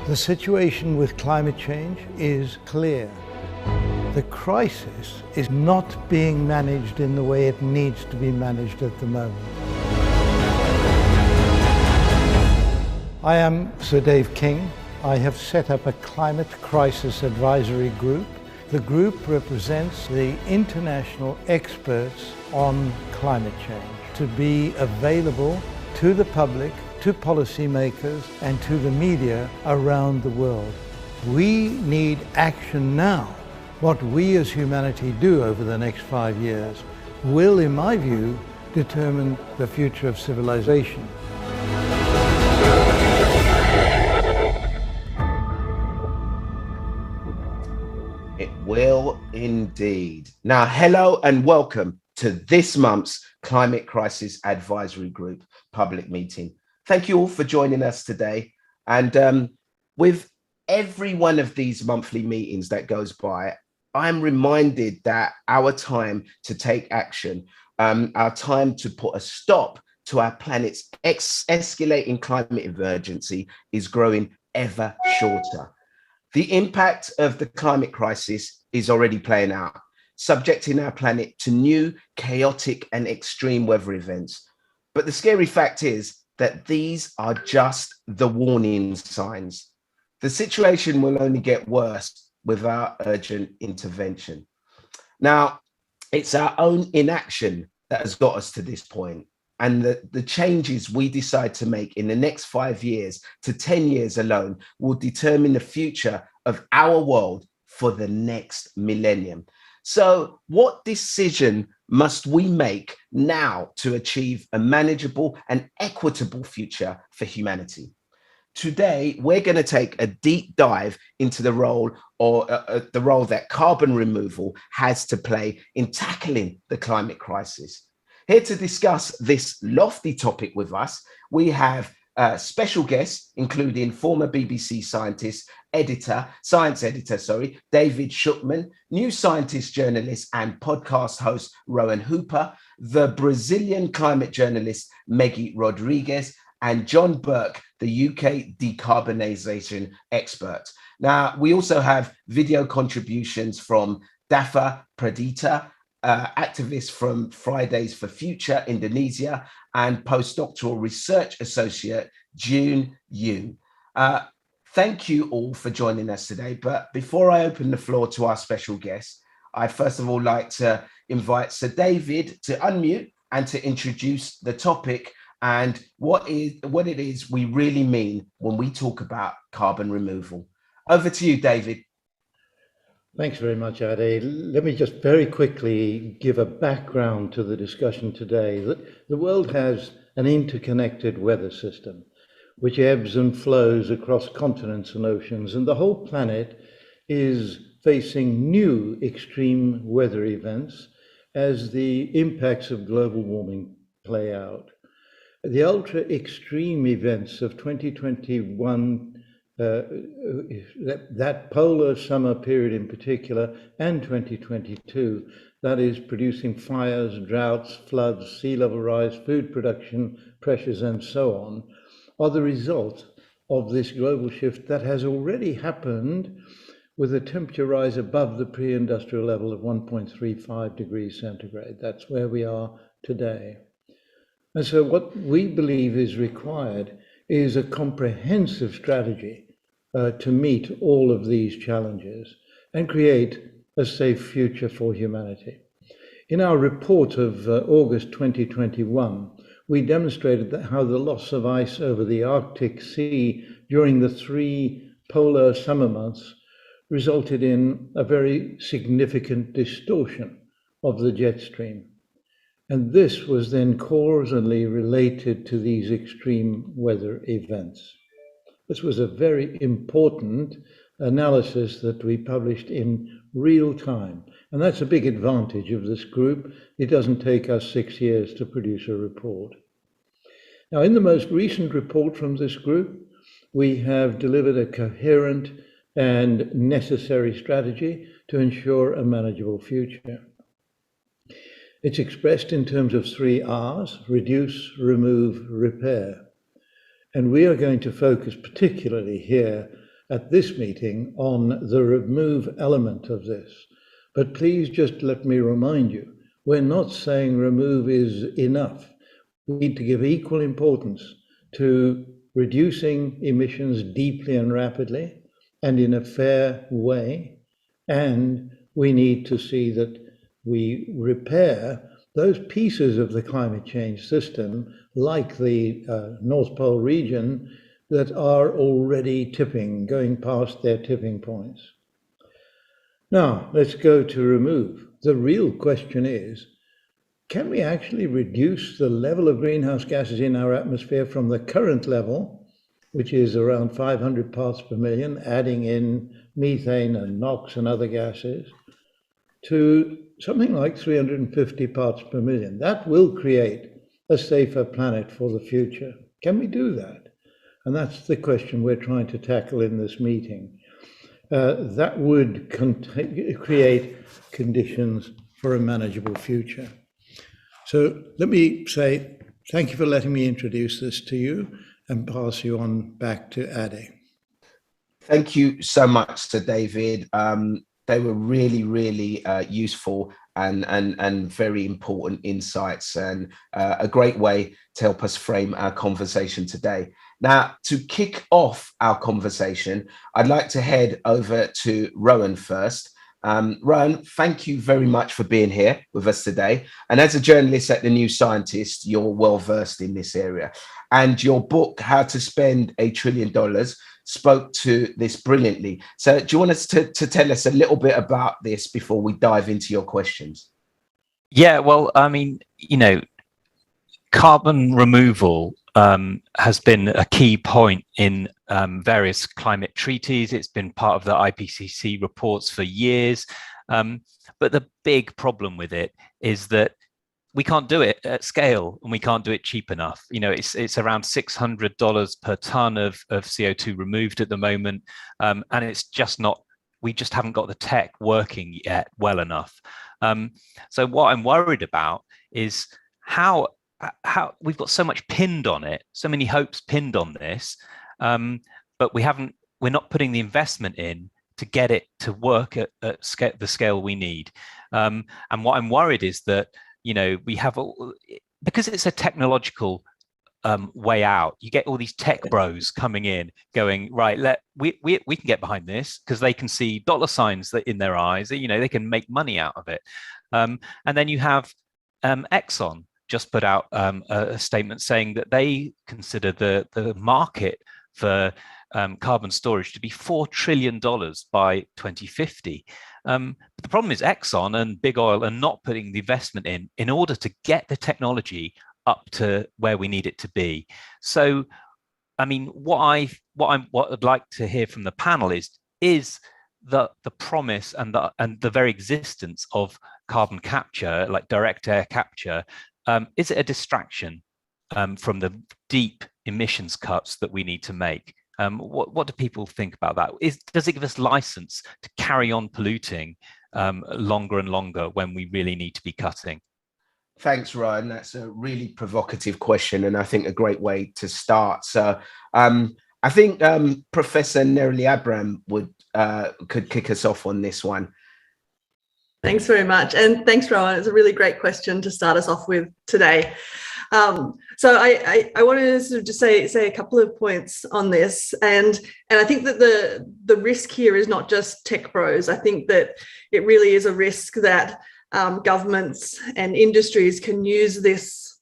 The situation with climate change is clear. The crisis is not being managed in the way it needs to be managed at the moment. I am Sir Dave King. I have set up a climate crisis advisory group. The group represents the international experts on climate change to be available to the public, to policymakers, and to the media around the world. We need action now. What we as humanity do over the next 5 years will, in my view, determine the future of civilization. It will indeed. Now, hello and welcome to this month's Climate Crisis Advisory Group public meeting. Thank you all for joining us today. And with every one of these monthly meetings that goes by, I'm reminded that our time to take action, our time to put a stop to our planet's escalating climate emergency is growing ever shorter. The impact of the climate crisis is already playing out, subjecting our planet to new, chaotic and extreme weather events. But the scary fact is that these are just the warning signs. The situation will only get worse without urgent intervention. Now, it's our own inaction that has got us to this point, and the changes we decide to make in the next 5 years to 10 years alone will determine the future of our world for the next millennium. So what decision must we make now to achieve a manageable and equitable future for humanity? Today, we're going to take a deep dive into the role that carbon removal has to play in tackling the climate crisis. Here to discuss this lofty topic with us, we have special guests, including former BBC science editor, David Shukman, New Scientist journalist and podcast host Rowan Hooper, the Brazilian climate journalist Margie Rodriguez, and John Burke, the UK decarbonisation expert. Now, we also have video contributions from Daffa Praditya, activist from Fridays for Future Indonesia, and postdoctoral research associate Jooeun Yoon. Thank you all for joining us today. But before I open the floor to our special guests, I'd first of all like to invite Sir David to unmute and to introduce the topic and what it is we really mean when we talk about carbon removal. Over to you, David. Thanks very much, Ade. Let me just very quickly give a background to the discussion today. The world has an interconnected weather system, which ebbs and flows across continents and oceans, and the whole planet is facing new extreme weather events as the impacts of global warming play out. The ultra-extreme events of 2021, that polar summer period in particular, and 2022, that is producing fires, droughts, floods, sea level rise, food production pressures, and so on, are the result of this global shift that has already happened with a temperature rise above the pre-industrial level of 1.35 degrees centigrade. That's where we are today. And so what we believe is required is a comprehensive strategy to meet all of these challenges and create a safe future for humanity. In our report of August 2021, we demonstrated that how the loss of ice over the Arctic Sea during the 3 polar summer months resulted in a very significant distortion of the jet stream. And this was then causally related to these extreme weather events. This was a very important analysis that we published in real time. And that's a big advantage of this group. It doesn't take us 6 years to produce a report. Now, in the most recent report from this group, we have delivered a coherent and necessary strategy to ensure a manageable future. It's expressed in terms of 3 R's: reduce, remove, repair. And we are going to focus particularly here at this meeting on the remove element of this. But please just let me remind you, we're not saying remove is enough. We need to give equal importance to reducing emissions deeply and rapidly and in a fair way. And we need to see that we repair those pieces of the climate change system, like the North Pole region, that are already tipping, going past their tipping points. Now, let's go to remove. The real question is, can we actually reduce the level of greenhouse gases in our atmosphere from the current level, which is around 500 parts per million, adding in methane and NOx and other gases, to something like 350 parts per million? That will create a safer planet for the future. Can we do that? And that's the question we're trying to tackle in this meeting. That would create conditions for a manageable future. So let me say thank you for letting me introduce this to you and pass you on back to Ade. Thank you so much, Sir David. They were really, really useful and very important insights, and a great way to help us frame our conversation today. Now, to kick off our conversation, I'd like to head over to Rowan first. Rowan, thank you very much for being here with us today. And as a journalist at The New Scientist, you're well versed in this area. And your book, How to Spend $1 Trillion, spoke to this brilliantly. So do you want us to tell us a little bit about this before we dive into your questions? Yeah, well, I mean, carbon removal has been a key point in various climate treaties. It's been part of the IPCC reports for years. But the big problem with it is that we can't do it at scale, and we can't do it cheap enough. It's around $600 per ton of CO2 removed at the moment. And it's just not, we just haven't got the tech working yet well enough. So what I'm worried about is how we've got so much pinned on it, so many hopes pinned on this, but we're not putting the investment in to get it to work at the scale we need. And what I'm worried is that, we have, because it's a technological way out, you get all these tech bros coming in going, right, we can get behind this because they can see dollar signs in their eyes, they can make money out of it. And then you have Exxon just put out a statement saying that they consider the market for carbon storage to be $4 trillion by 2050. But the problem is Exxon and big oil are not putting the investment in order to get the technology up to where we need it to be. So, I mean, what I'd like to hear from the panel is the promise and the very existence of carbon capture, like direct air capture. Is it a distraction from the deep emissions cuts that we need to make? What do people think about that? Does it give us license to carry on polluting longer and longer when we really need to be cutting? Thanks, Ryan. That's a really provocative question, and I think a great way to start. So I think Professor Nerali Abram could kick us off on this one. Thanks very much. And thanks, Rowan. It's a really great question to start us off with today. So I wanted to sort of just say a couple of points on this. And I think that the risk here is not just tech bros. I think that it really is a risk that governments and industries can use this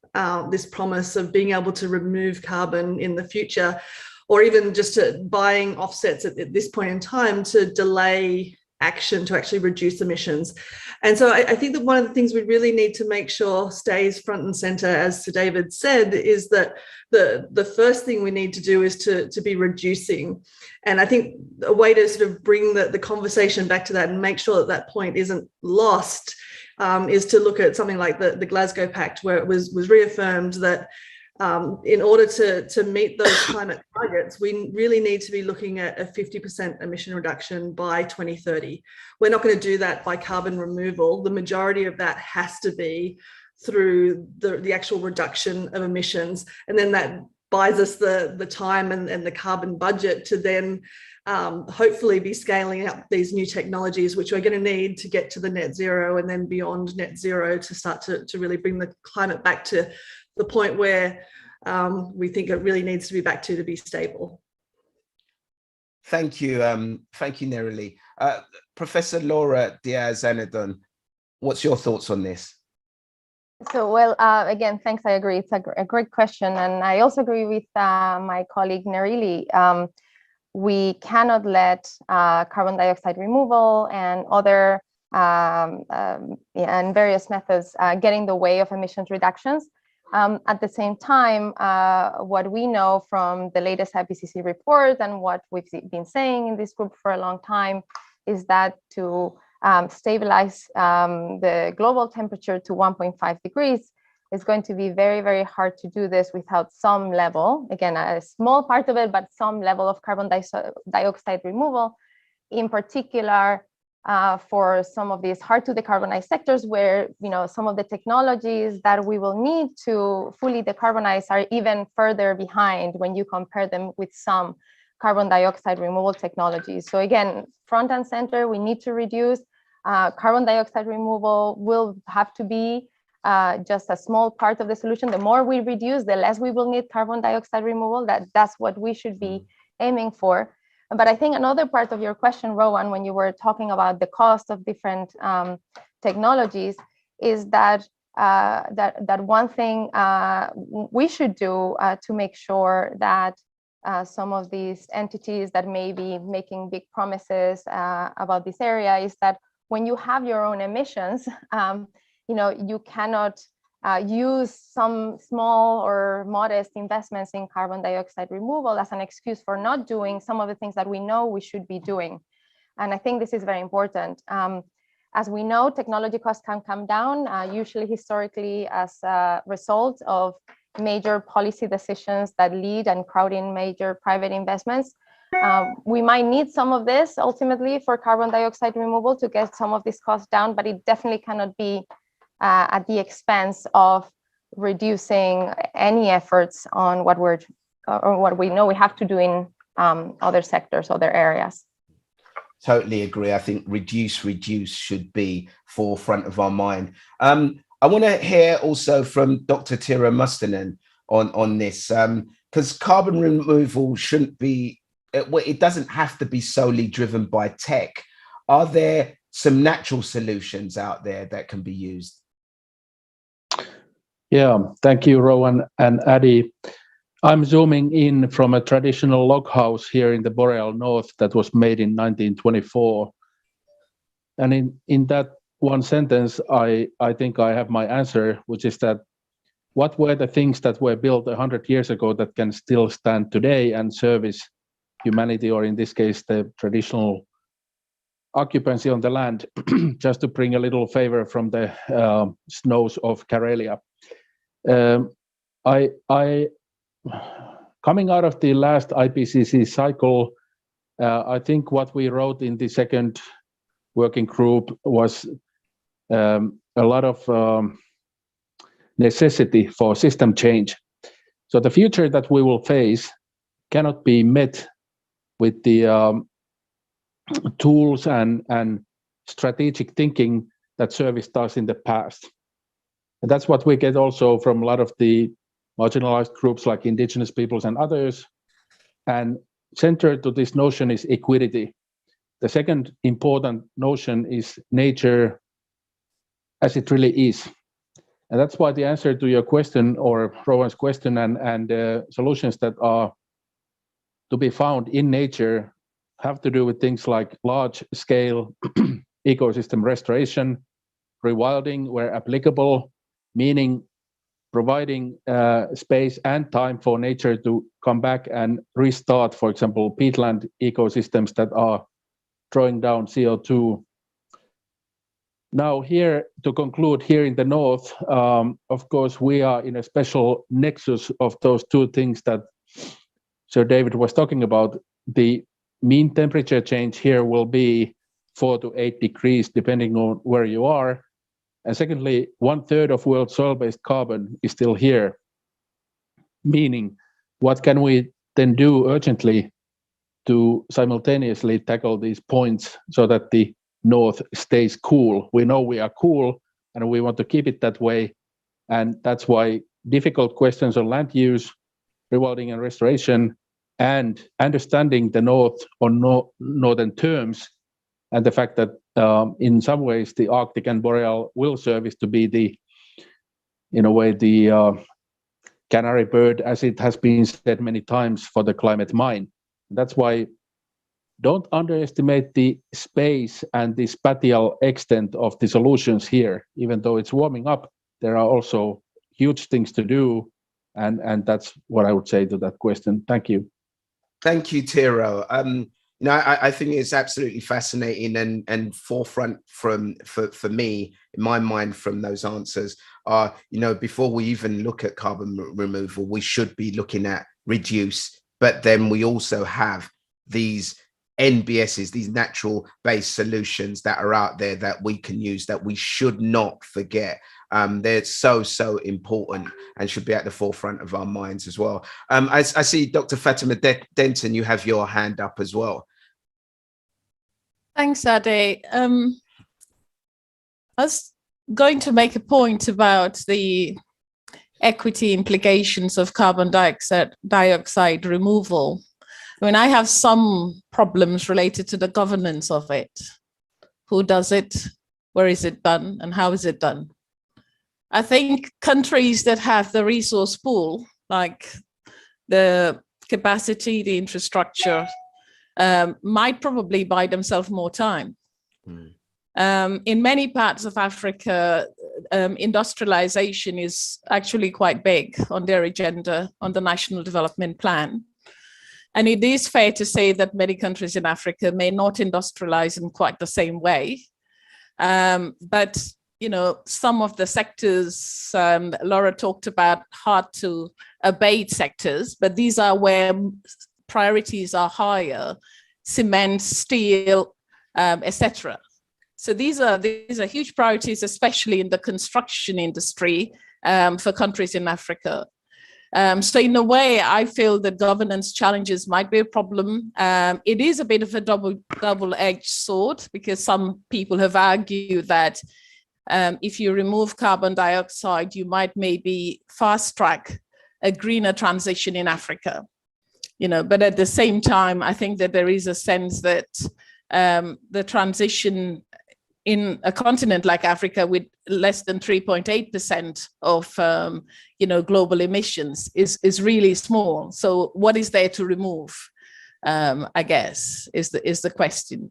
promise of being able to remove carbon in the future, or even just buying offsets at this point in time to delay action to actually reduce emissions. And so I think that one of the things we really need to make sure stays front and center, as Sir David said, is that the first thing we need to do is to be reducing. And I think a way to sort of bring the conversation back to that and make sure that point isn't lost is to look at something like the Glasgow Pact, where it was reaffirmed that in order to meet those climate targets, we really need to be looking at a 50% emission reduction by 2030. We're not going to do that by carbon removal. The majority of that has to be through the actual reduction of emissions. And then that buys us the time and the carbon budget to then hopefully be scaling up these new technologies, which we're going to need to get to the net zero and then beyond net zero to start to really bring the climate back to the point where we think it really needs to be back to be stable. Thank you, Neroli. Professor Laura Diaz-Anadon, what's your thoughts on this? So, well, again, thanks. I agree. It's a great question. And I also agree with my colleague Neroli. We cannot let carbon dioxide removal and other and various methods get in the way of emissions reductions. At the same time, what we know from the latest IPCC report and what we've been saying in this group for a long time is that to stabilize the global temperature to 1.5 degrees is going to be very, very hard to do this without some level, again, a small part of it, but some level of carbon dioxide removal, in particular for some of these hard to decarbonize sectors where, you know, some of the technologies that we will need to fully decarbonize are even further behind when you compare them with some carbon dioxide removal technologies. So again, front and center, we need to reduce. Carbon dioxide removal will have to be just a small part of the solution. The more we reduce, the less we will need carbon dioxide removal. That's what we should be aiming for. But I think another part of your question, Rowan, when you were talking about the cost of different technologies, is that that one thing we should do to make sure that some of these entities that may be making big promises about this area is that when you have your own emissions, you know, you cannot use some small or modest investments in carbon dioxide removal as an excuse for not doing some of the things that we know we should be doing. And I think this is very important. As we know, technology costs can come down, usually historically as a result of major policy decisions that lead and crowd in major private investments. We might need some of this ultimately for carbon dioxide removal to get some of these costs down, but it definitely cannot be at the expense of reducing any efforts on what we know we have to do in other sectors, other areas. Totally agree. I think reduce should be forefront of our mind. I want to hear also from Dr. Tira Mustonen on this, because carbon removal shouldn't be, it doesn't have to be solely driven by tech. Are there some natural solutions out there that can be used? Yeah, thank you, Rowan and Ade. I'm zooming in from a traditional log house here in the Boreal North that was made in 1924. And in that one sentence, I think I have my answer, which is that what were the things that were built 100 years ago that can still stand today and service humanity, or in this case, the traditional occupancy on the land, just to bring a little favor from the snows of Karelia. Coming out of the last IPCC cycle, I think what we wrote in the second working group was a lot of necessity for system change. So the future that we will face cannot be met with the tools and strategic thinking that service does in the past. And that's what we get also from a lot of the marginalized groups like indigenous peoples and others. And centered to this notion is equity. The second important notion is nature as it really is. And that's why the answer to your question, or Rowan's question, and solutions that are to be found in nature have to do with things like large-scale ecosystem restoration, rewilding where applicable, meaning providing space and time for nature to come back and restart, for example, peatland ecosystems that are drawing down CO2. Now here, to conclude, here in the north, of course, we are in a special nexus of those two things that Sir David was talking about. The mean temperature change here will be 4 to 8 degrees, depending on where you are. And secondly, 1/3 of world soil-based carbon is still here. Meaning, what can we then do urgently to simultaneously tackle these points so that the North stays cool. We know we are cool and we want to keep it that way. And that's why difficult questions on land use, rewilding and restoration, and understanding the North on northern terms, and the fact that in some ways the Arctic and Boreal will serve to be the, in a way, the canary bird, as it has been said many times, for the climate mine. That's why don't underestimate the space and the spatial extent of the solutions here. Even though it's warming up, there are also huge things to do. And that's what I would say to that question. Thank you. Thank you, Tero. I think it's absolutely fascinating and forefront for me, in my mind, from those answers are, before we even look at carbon removal, we should be looking at reduce, but then we also have these NBSs, these natural based solutions that are out there that we can use, that we should not forget. They're so important and should be at the forefront of our minds as well. I see Dr. Fatima Denton, you have your hand up as well. Thanks, Ade. I was going to make a point about the equity implications of carbon dioxide removal. I mean, I have some problems related to the governance of it. Who does it? Where is it done? And how is it done? I think countries that have the resource pool, like the capacity, the infrastructure, might probably buy themselves more time. In many parts of Africa, industrialization is actually quite big on their agenda, on the National Development Plan. And it is fair to say that many countries in Africa may not industrialize in quite the same way. But some of the sectors, Laura talked about hard to abate sectors, but these are where priorities are higher: cement, steel, etc. So these are huge priorities, especially in the construction industry for countries in Africa. So in a way, I feel that governance challenges might be a problem. It is a bit of a double-edged sword, because some people have argued that if you remove carbon dioxide, you might maybe fast track a greener transition in Africa. But at the same time, I think that there is a sense that the transition in a continent like Africa, with less than 3.8% of global emissions, is really small. So what is there to remove? I guess is the question.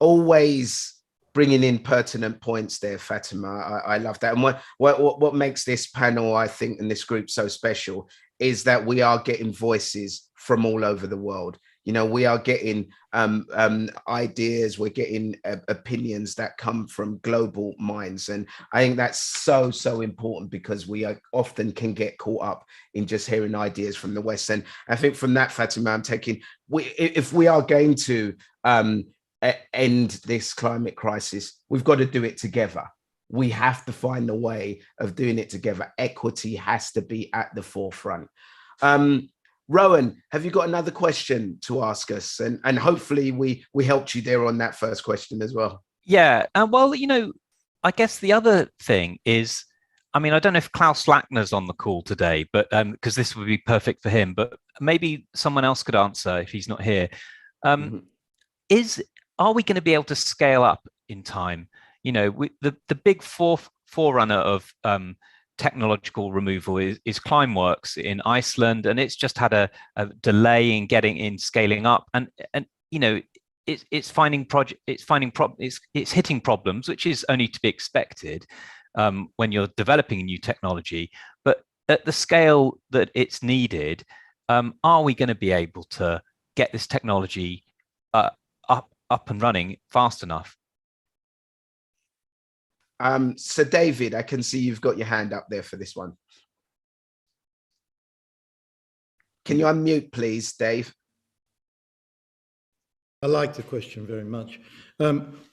Always bringing in pertinent points there, Fatima. I love that. And what makes this panel, I think, and this group so special is that we are getting voices from all over the world. We are getting ideas, we're getting opinions that come from global minds. And I think that's so important, because we often can get caught up in just hearing ideas from the West. And I think from that, Fatima, I'm taking, if we are going to end this climate crisis, we've got to do it together. We have to find a way of doing it together. Equity has to be at the forefront. Rowan, have you got another question to ask us? And hopefully we helped you there on that first question as well. Yeah, well, I guess the other thing is, I mean, I don't know if Klaus Lackner's on the call today, but because this would be perfect for him, but maybe someone else could answer if he's not here. Are we going to be able to scale up in time? The big forerunner of technological removal is Climeworks in Iceland, and it's just had a delay in scaling up, and it's hitting problems, which is only to be expected when you're developing a new technology. But at the scale that it's needed, are we going to be able to get this technology up and running fast enough? So David, I can see you've got your hand up there for this one. Can you unmute, please, Dave? I like the question very much.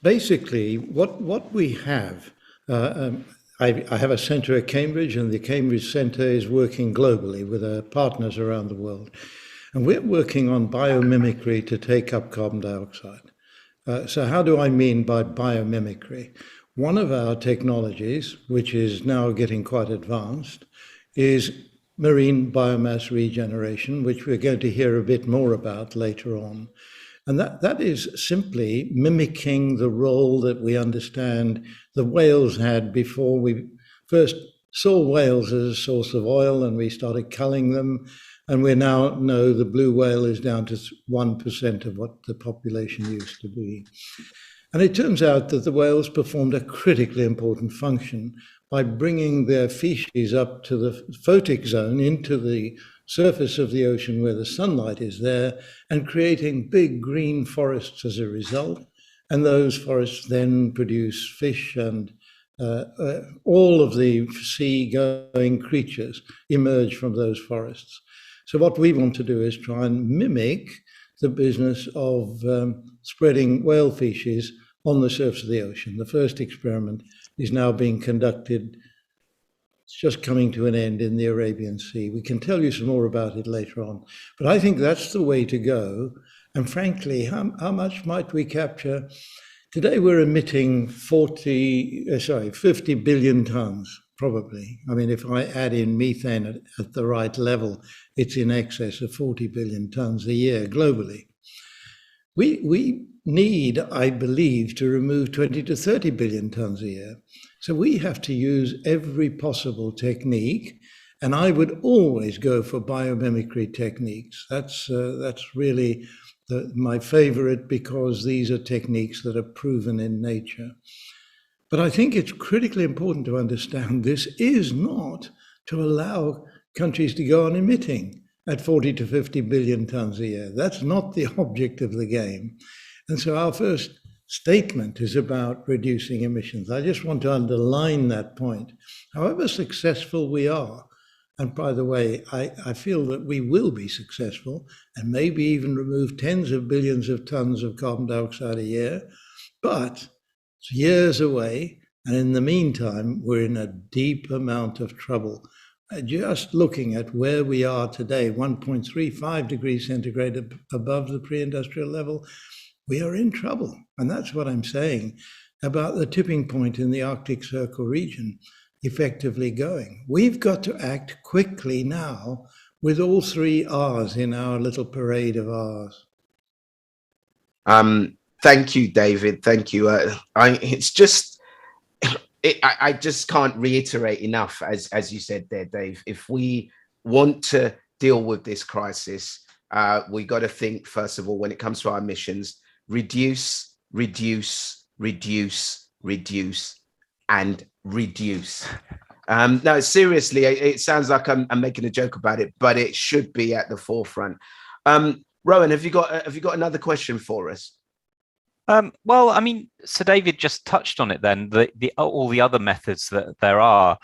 Basically, what we have, I have a centre at Cambridge, and the Cambridge Centre is working globally with partners around the world. And we're working on biomimicry to take up carbon dioxide. So how do I mean by biomimicry? One of our technologies, which is now getting quite advanced, is marine biomass regeneration, which we're going to hear a bit more about later on. And that is simply mimicking the role that we understand the whales had before we first saw whales as a source of oil and we started culling them. And we now know the blue whale is down to 1% of what the population used to be. And it turns out that the whales performed a critically important function by bringing their feces up to the photic zone, into the surface of the ocean where the sunlight is there, and creating big green forests as a result. And those forests then produce fish, and all of the sea-going creatures emerge from those forests. So what we want to do is try and mimic the business of spreading whale feces on the surface of the ocean. The first experiment is now being conducted. It's just coming to an end in the Arabian Sea. We can tell you some more about it later on. But I think that's the way to go. And frankly, how much might we capture? Today we're emitting 50 billion tons, probably. I mean, if I add in methane at the right level, it's in excess of 40 billion tons a year globally. We need, I believe, to remove 20 to 30 billion tons a year. So we have to use every possible technique, and I would always go for biomimicry techniques. That's really my favorite, because these are techniques that are proven in nature. But I think it's critically important to understand this is not to allow countries to go on emitting at 40 to 50 billion tons a year. That's not the object of the game. And so our first statement is about reducing emissions. I just want to underline that point. However successful we are, and by the way, I feel that we will be successful and maybe even remove tens of billions of tons of carbon dioxide a year, but it's years away. And in the meantime, we're in a deep amount of trouble. Just looking at where we are today, 1.35 degrees centigrade above the pre-industrial level, we are in trouble. And that's what I'm saying about the tipping point in the Arctic Circle region effectively going. We've got to act quickly now with all three R's in our little parade of R's. Thank you, David. Thank you. I just can't reiterate enough, as you said there, Dave. If we want to deal with this crisis, we got to think, first of all, when it comes to our emissions, reduce, reduce, reduce, reduce, and reduce. No, seriously, it sounds like I'm making a joke about it, but it should be at the forefront. Rowan, have you got another question for us? Well, I mean, so David just touched on it then, all the other methods that there are.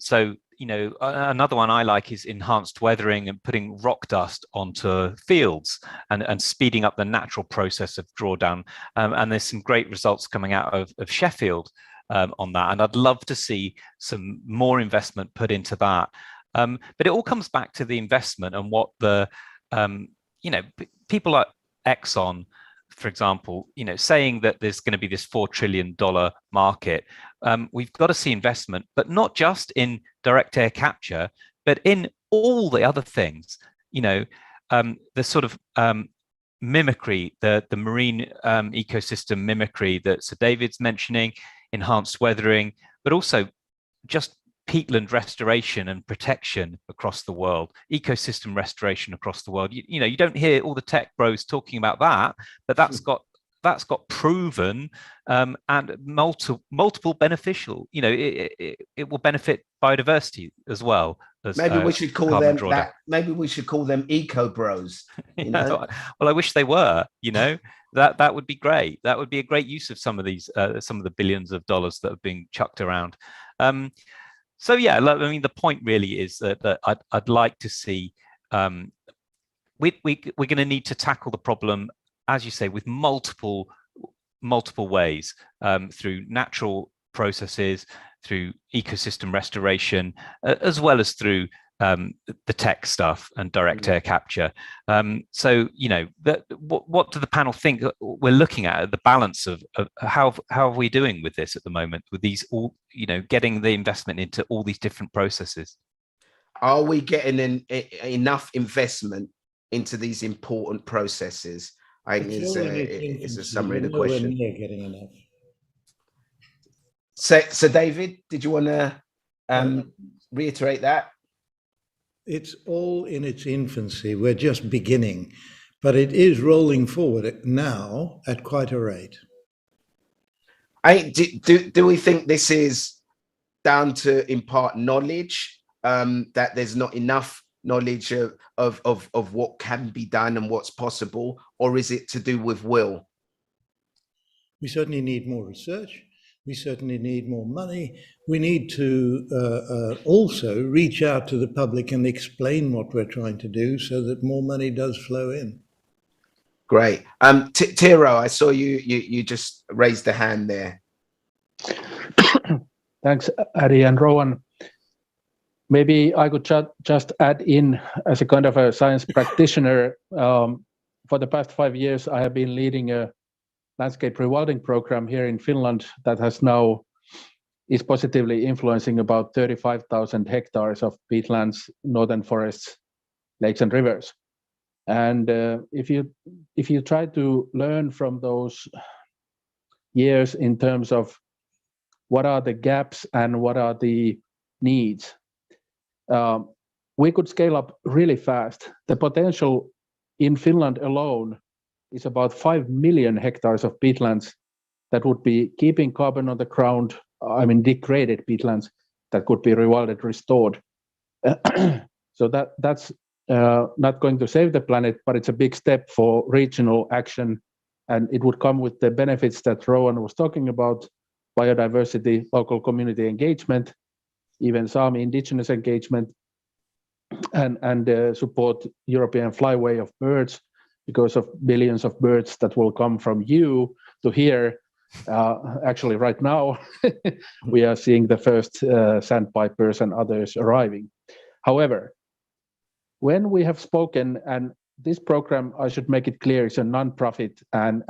So, you know, another one I like is enhanced weathering and putting rock dust onto fields and speeding up the natural process of drawdown. And there's some great results coming out of Sheffield on that. And I'd love to see some more investment put into that. But it all comes back to the investment and what the, you know, people like Exxon, for example, you know, saying that there's going to be this $4 trillion market. We've got to see investment, but not just in direct air capture, but in all the other things. You know, the sort of mimicry, the marine ecosystem mimicry that Sir David's mentioning, enhanced weathering, but also just peatland restoration and protection across the world, ecosystem restoration across the world. You know, you don't hear all the tech bros talking about that, but that's got proven and multiple beneficial. You know, it will benefit biodiversity as well. Maybe we should call them that. Maybe we should call them eco bros. You know? Well, I wish they were. You know, that would be great. That would be a great use of some of these, some of the billions of dollars that are being chucked around. So yeah, I mean, the point really is that I'd like to see. We're going to need to tackle the problem, as you say, with multiple ways, through natural processes, through ecosystem restoration, as well as through the tech stuff and direct air capture. So, you know, what do the panel think we're looking at the balance of how are we doing with this at the moment, with these all, you know, getting the investment into all these different processes? Are we getting enough investment into these important processes? I think is a summary of the question. Near getting enough. So David, did you want to reiterate that? It's all in its infancy. We're just beginning, but it is rolling forward now at quite a rate. Do we think this is down to in part knowledge, that there's not enough knowledge of what can be done and what's possible, or is it to do with will? We certainly need more research. We certainly need more money. We need to also reach out to the public and explain what we're trying to do so that more money does flow in. Great. Tiro, I saw you just raised the hand there. Thanks, Ade and Rowan. Maybe I could just add in as a kind of a science practitioner. For the past 5 years, I have been leading a landscape rewilding program here in Finland that is positively influencing about 35,000 hectares of peatlands, northern forests, lakes and rivers. And if you try to learn from those years in terms of what are the gaps and what are the needs, we could scale up really fast. The potential in Finland alone is about 5 million hectares of peatlands that would be keeping carbon on the ground, I mean degraded peatlands that could be rewilded, restored. So that's not going to save the planet, but it's a big step for regional action, and it would come with the benefits that Rowan was talking about: biodiversity, local community engagement, even some indigenous engagement, and support European flyway of birds, because of billions of birds that will come from you to here. Actually, right now, we are seeing the first sandpipers and others arriving. However, when we have spoken, and this program, I should make it clear, is a non-profit and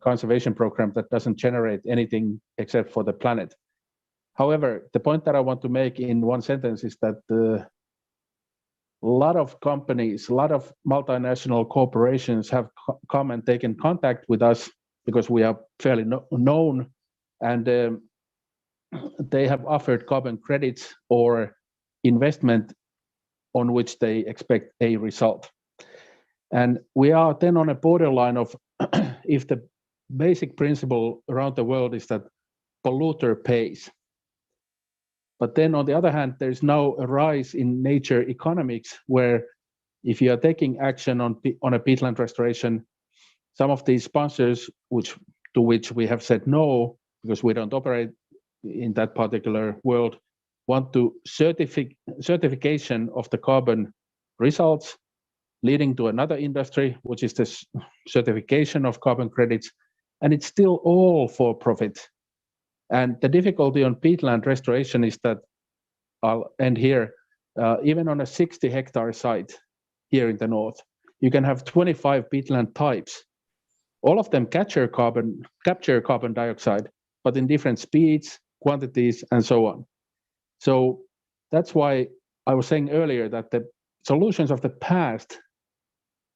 conservation program that doesn't generate anything except for the planet. However, the point that I want to make in one sentence is that a lot of companies, a lot of multinational corporations have come and taken contact with us because we are fairly known, and they have offered carbon credits or investment on which they expect a result. And we are then on a borderline of if the basic principle around the world is that polluter pays. But then on the other hand, there's now a rise in nature economics where if you are taking action on a peatland restoration, some of these sponsors, to which we have said no, because we don't operate in that particular world, want to certification of the carbon results, leading to another industry, which is the certification of carbon credits, and it's still all for profit. And the difficulty on peatland restoration is that, I'll end here, even on a 60-hectare site here in the north, you can have 25 peatland types. All of them capture carbon dioxide, but in different speeds, quantities, and so on. So that's why I was saying earlier that the solutions of the past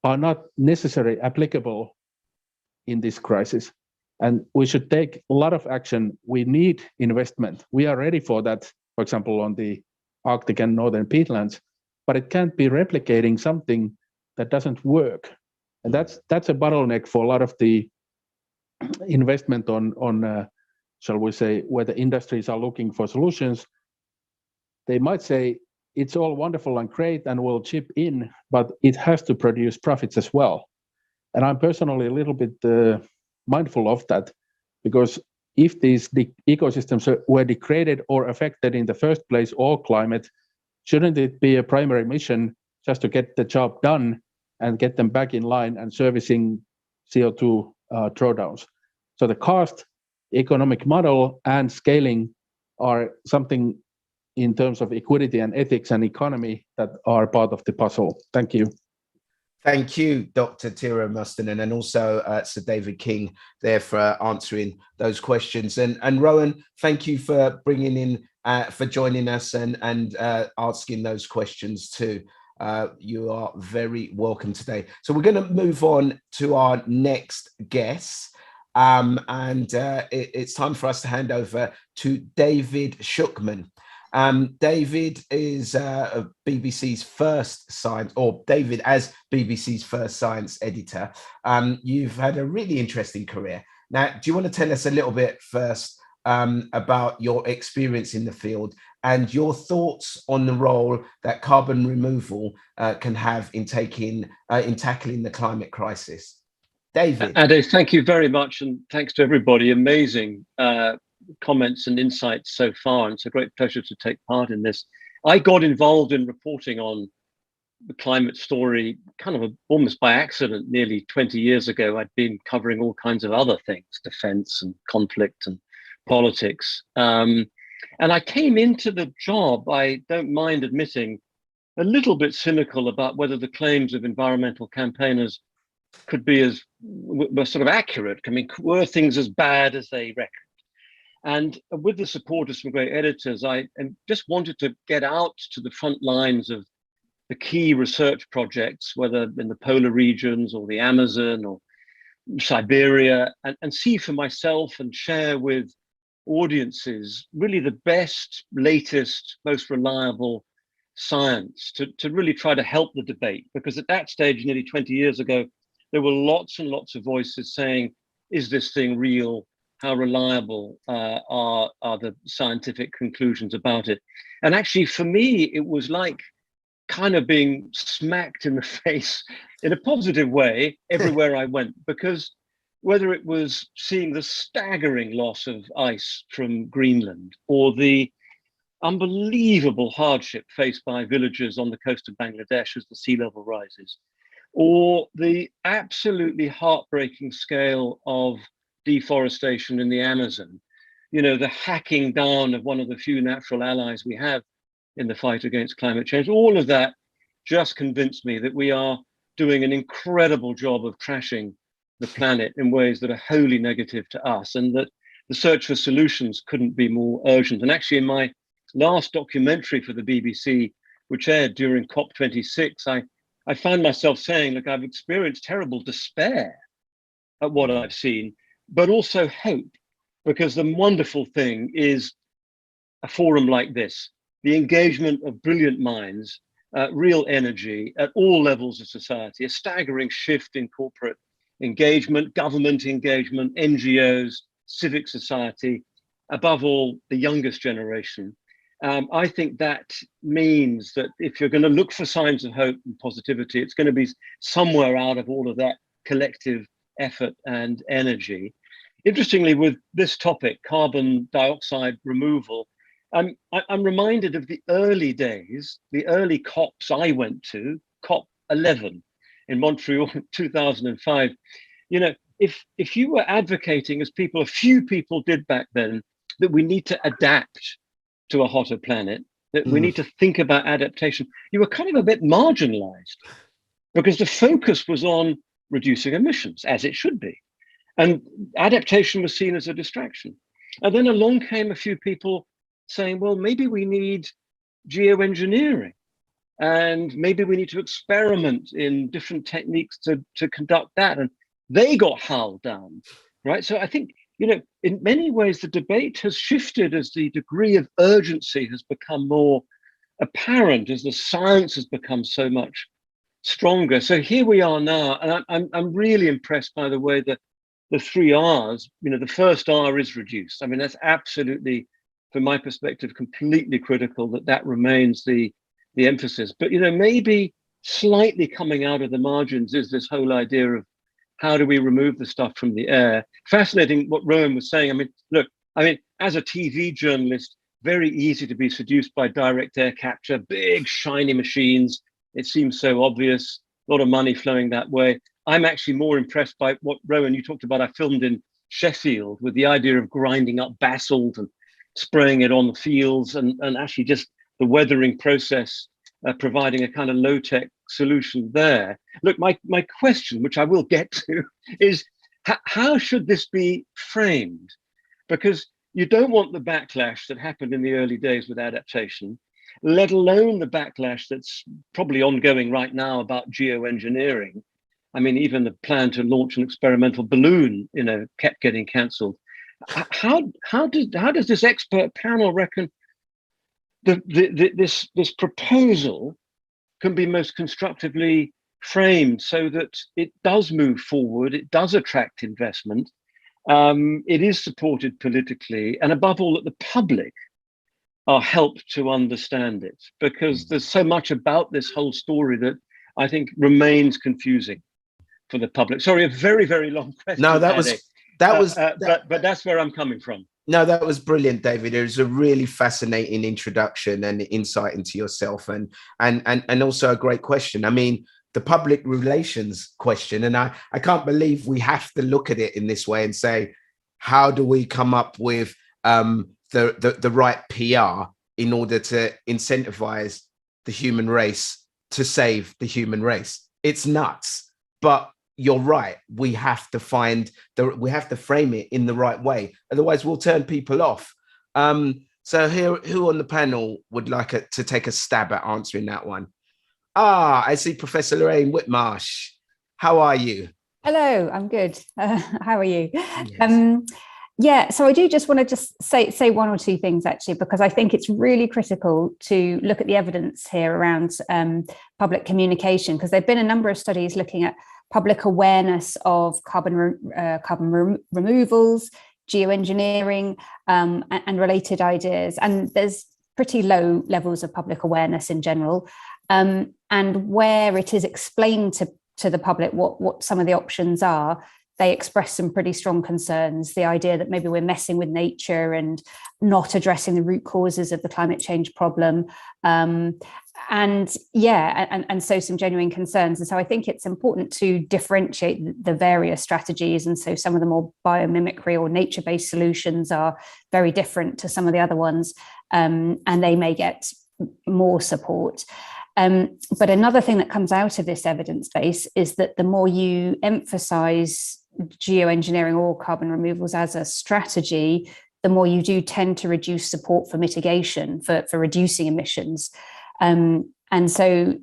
are not necessarily applicable in this crisis. And we should take a lot of action. We need investment. We are ready for that, for example, on the Arctic and northern peatlands, but it can't be replicating something that doesn't work. And that's a bottleneck for a lot of the investment on shall we say, where the industries are looking for solutions. They might say, it's all wonderful and great and we'll chip in, but it has to produce profits as well. And I'm personally a little bit mindful of that, because if these ecosystems were degraded or affected in the first place, or climate, shouldn't it be a primary mission just to get the job done and get them back in line and servicing CO2 drawdowns? So the cost, economic model, and scaling are something in terms of equity and ethics and economy that are part of the puzzle. Thank you. Thank you, Dr. Tiro Mustonen, and also Sir David King there for answering those questions. And Rowan, thank you for bringing in, for joining us and asking those questions too. You are very welcome today. So we're going to move on to our next guest. It's time for us to hand over to David Shukman. David is BBC's first science, or David as BBC's first science editor. You've had a really interesting career. Now, do you want to tell us a little bit first about your experience in the field and your thoughts on the role that carbon removal can have in tackling the climate crisis? David. Ade, thank you very much, and thanks to everybody. Amazing comments and insights so far, and it's a great pleasure to take part in this. I got involved in reporting on the climate story kind of almost by accident nearly 20 years ago. I'd been covering all kinds of other things, defense and conflict and politics. And I came into the job, I don't mind admitting, a little bit cynical about whether the claims of environmental campaigners could be were sort of accurate. I mean, were things as bad as they reckon? And with the support of some great editors, I just wanted to get out to the front lines of the key research projects, whether in the polar regions or the Amazon or Siberia, and see for myself and share with audiences really the best, latest, most reliable science to really try to help the debate. Because at that stage, nearly 20 years ago, there were lots and lots of voices saying, is this thing real? How reliable are the scientific conclusions about it? And actually, for me, it was like kind of being smacked in the face in a positive way everywhere I went, because whether it was seeing the staggering loss of ice from Greenland or the unbelievable hardship faced by villagers on the coast of Bangladesh as the sea level rises, or the absolutely heartbreaking scale of deforestation in the Amazon, you know, the hacking down of one of the few natural allies we have in the fight against climate change, all of that just convinced me that we are doing an incredible job of trashing the planet in ways that are wholly negative to us, and that the search for solutions couldn't be more urgent. And actually, in my last documentary for the BBC, which aired during COP26, I found myself saying, look, I've experienced terrible despair at what I've seen, but also hope, because the wonderful thing is a forum like this, the engagement of brilliant minds, real energy at all levels of society, a staggering shift in corporate engagement, government engagement, NGOs, civic society, above all, the youngest generation. I think that means that if you're going to look for signs of hope and positivity, it's going to be somewhere out of all of that collective effort and energy. Interestingly, with this topic, carbon dioxide removal, I'm reminded of the early days, the early COPs I went to, COP 11 in Montreal in 2005. You know, if you were advocating, as a few people did back then, that we need to adapt to a hotter planet, that we need to think about adaptation, you were kind of a bit marginalized, because the focus was on reducing emissions, as it should be. And adaptation was seen as a distraction. And then along came a few people saying, well, maybe we need geoengineering, and maybe we need to experiment in different techniques to conduct that. And they got howled down, right? So I think, you know, in many ways, the debate has shifted as the degree of urgency has become more apparent, as the science has become so much stronger. So here we are now, and I'm really impressed by the way that the 3 R's, you know, the first R is reduce. I mean, that's absolutely, from my perspective, completely critical that remains the emphasis. But, you know, maybe slightly coming out of the margins is this whole idea of how do we remove the stuff from the air? Fascinating what Rowan was saying. I mean, look, as a TV journalist, very easy to be seduced by direct air capture, big shiny machines. It seems so obvious, a lot of money flowing that way. I'm actually more impressed by what, Rowan, you talked about. I filmed in Sheffield with the idea of grinding up basalt and spraying it on the fields, and actually just the weathering process providing a kind of low-tech solution there. Look, my question, which I will get to, is how should this be framed? Because you don't want the backlash that happened in the early days with adaptation, let alone the backlash that's probably ongoing right now about geoengineering. I mean, even the plan to launch an experimental balloon, kept getting cancelled. How does this expert panel reckon this proposal can be most constructively framed so that it does move forward, it does attract investment, it is supported politically, and above all, that the public are helped to understand it? Because there's so much about this whole story that I think remains confusing for the public. Sorry, a very, very long question. No, but that's where I'm coming from. No, that was brilliant, David. It was a really fascinating introduction and insight into yourself, and also a great question. I mean, the public relations question, and I can't believe we have to look at it in this way and say, how do we come up with the right PR in order to incentivize the human race to save the human race? It's nuts, but you're right. We have to frame it in the right way. Otherwise, we'll turn people off. So here, who on the panel would like to take a stab at answering that one? I see Professor Lorraine Whitmarsh. How are you? Hello, I'm good. How are you? Yes. Yeah, so I do just want to just say one or two things, actually, because I think it's really critical to look at the evidence here around public communication, because there have been a number of studies looking at public awareness of carbon removals, geoengineering, and related ideas. And there's pretty low levels of public awareness in general. And where it is explained to the public what some of the options are, they express some pretty strong concerns. The idea that maybe we're messing with nature and not addressing the root causes of the climate change problem. And so some genuine concerns. And so I think it's important to differentiate the various strategies. And so some of the more biomimicry or nature-based solutions are very different to some of the other ones, and they may get more support. But another thing that comes out of this evidence base is that the more you emphasize geoengineering or carbon removals as a strategy, the more you do tend to reduce support for mitigation, for reducing emissions. And so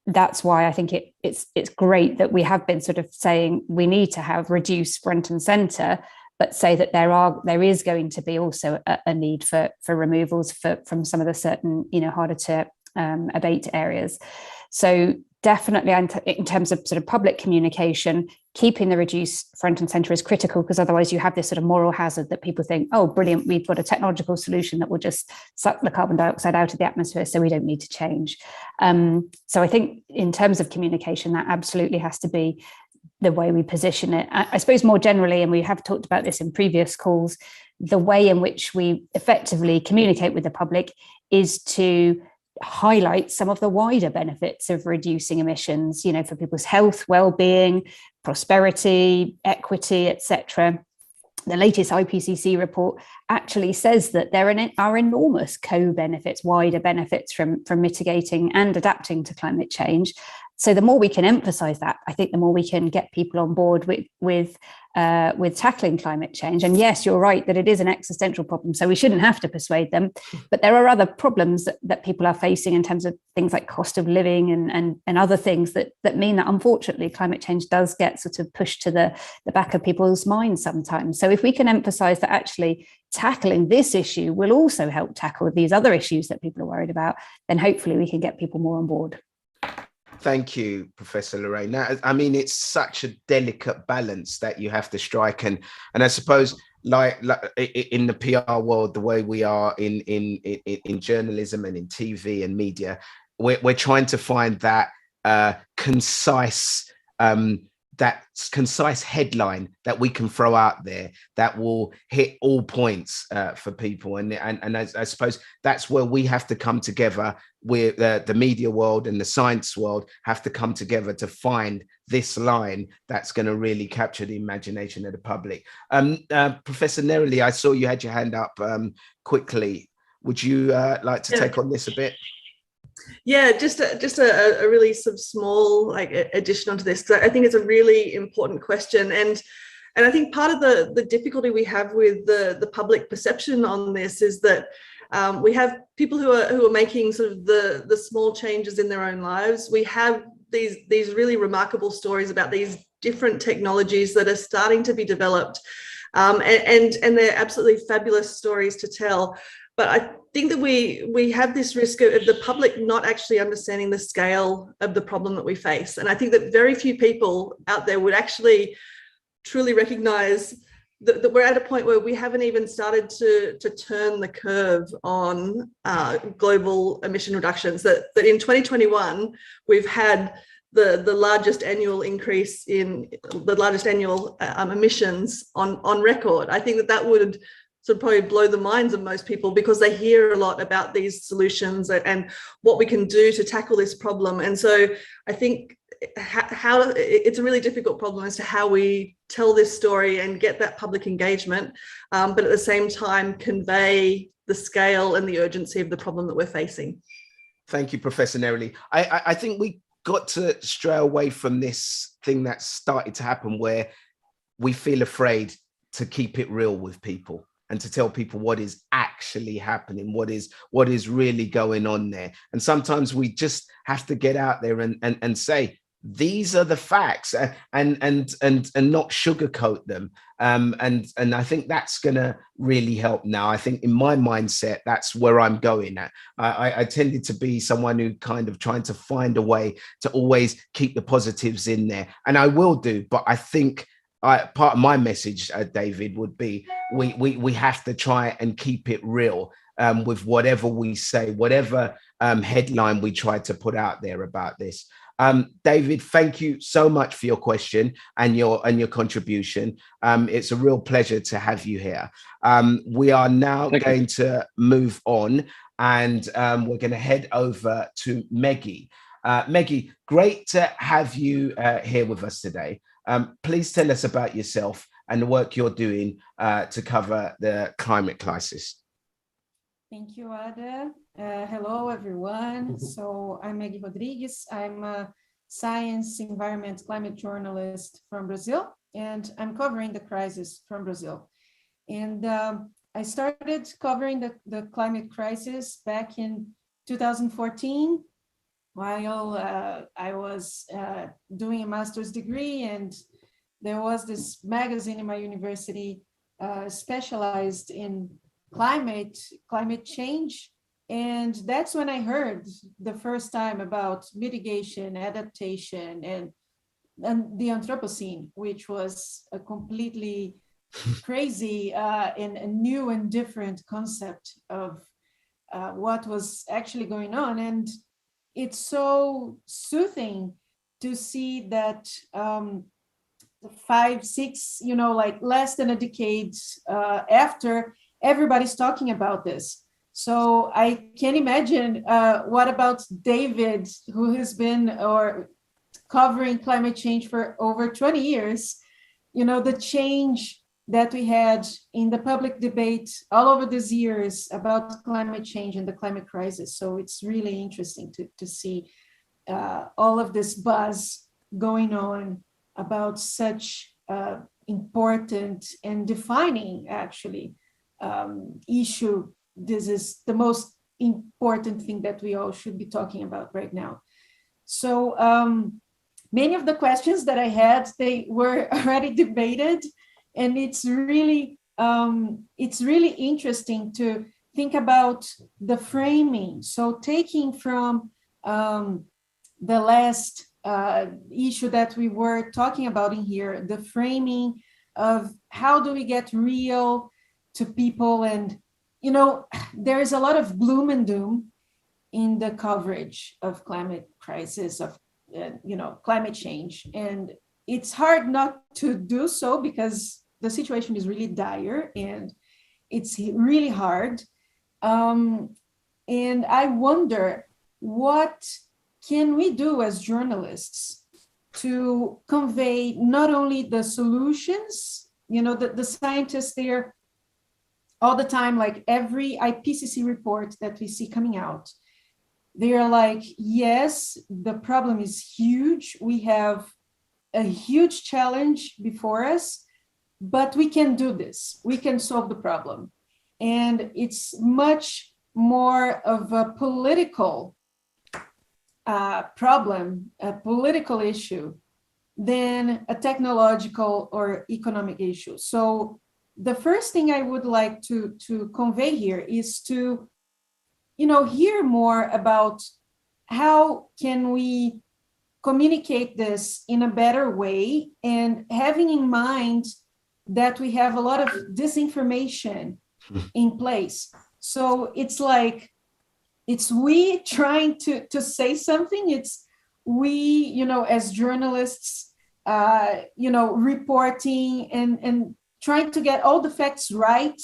that's why I think it's great that we have been sort of saying we need to have reduced front and center, but say that there is going to be also a need for removals from some of the certain, harder to abate areas. So definitely in terms of sort of public communication, keeping the reduced front and center is critical, because otherwise you have this sort of moral hazard that people think, oh, brilliant, we've got a technological solution that will just suck the carbon dioxide out of the atmosphere, so we don't need to change. So I think in terms of communication, that absolutely has to be the way we position it. I suppose more generally, and we have talked about this in previous calls, the way in which we effectively communicate with the public is to highlight some of the wider benefits of reducing emissions, for people's health, well-being, prosperity, equity, etc. The latest IPCC report actually says that there are enormous co-benefits, wider benefits from mitigating and adapting to climate change. So the more we can emphasize that, I think the more we can get people on board with tackling climate change. And yes, you're right that it is an existential problem, so we shouldn't have to persuade them. But there are other problems that people are facing in terms of things like cost of living and other things that mean that, unfortunately, climate change does get sort of pushed to the back of people's minds sometimes. So if we can emphasize that actually tackling this issue will also help tackle these other issues that people are worried about, then hopefully we can get people more on board. Thank you, Professor Lorraine. Now, I mean, it's such a delicate balance that you have to strike, and I suppose, like in the PR world, the way we are in journalism and in TV and media, we're trying to find that concise that concise headline that we can throw out there that will hit all points for people. And I suppose that's where we have to come together, where the media world and the science world have to come together to find this line that's going to really capture the imagination of the public. Professor Neroli, I saw you had your hand up quickly. Would you like to take on this a bit? Yeah, just a really sort of small addition onto this, because I think it's a really important question, and I think part of the difficulty we have with the public perception on this is that we have people who are making sort of the small changes in their own lives. We have these really remarkable stories about these different technologies that are starting to be developed, and they're absolutely fabulous stories to tell. But I think that we have this risk of the public not actually understanding the scale of the problem that we face. And I think that very few people out there would actually truly recognize that we're at a point where we haven't even started to turn the curve on global emission reductions. That in 2021, we've had the largest annual increase in the largest annual emissions on record. I think that would sort of probably blow the minds of most people, because they hear a lot about these solutions and what we can do to tackle this problem. And so I think how it's a really difficult problem as to how we tell this story and get that public engagement, but at the same time convey the scale and the urgency of the problem that we're facing. Thank you, Professor Neroli. I think we got to stray away from this thing that started to happen where we feel afraid to keep it real with people and to tell people what is actually happening, what is really going on there. And sometimes we just have to get out there and say, these are the facts, and not sugarcoat them. And I think that's gonna really help now. I think in my mindset, that's where I'm going at. I tended to be someone who kind of trying to find a way to always keep the positives in there. And I will do, but I think part of my message, David, would be we have to try and keep it real with whatever we say, whatever headline we try to put out there about this. David, thank you so much for your question and your contribution. It's a real pleasure to have you here. We are now going to move on, and we're going to head over to Meghie. Meghie, great to have you here with us today. Please tell us about yourself and the work you're doing to cover the climate crisis. Thank you, Ade. Hello, everyone. So I'm Margie Rodrigues. I'm a science, environment, climate journalist from Brazil, and I'm covering the crisis from Brazil. And I started covering the climate crisis back in 2014, while I was doing a master's degree, and there was this magazine in my university specialized in climate change. And that's when I heard the first time about mitigation, adaptation, and the Anthropocene, which was a completely crazy and a new and different concept of what was actually going on. And it's so soothing to see that 5, 6, like less than a decade after, everybody's talking about this. So I can imagine what about David, who has been covering climate change for over 20 years, the change that we had in the public debate all over these years about climate change and the climate crisis. So it's really interesting to see all of this buzz going on about such important and defining, actually, issue. This is the most important thing that we all should be talking about right now. So many of the questions that I had, they were already debated, and it's really interesting to think about the framing. So taking from the last issue that we were talking about in here, the framing of how do we get real to people. And there is a lot of gloom and doom in the coverage of climate crisis, of climate change. And it's hard not to do so because the situation is really dire and it's really hard. And I wonder, what can we do as journalists to convey not only the solutions, the scientists there all the time, like every IPCC report that we see coming out, they are like, yes, the problem is huge. We have a huge challenge before us, but we can do this. We can solve the problem. And it's much more of a political problem, a political issue, than a technological or economic issue. So the first thing I would like to convey here is to, hear more about how can we communicate this in a better way, and having in mind that we have a lot of disinformation in place. So it's like, it's we trying to say something. It's we, as journalists, reporting and trying to get all the facts right.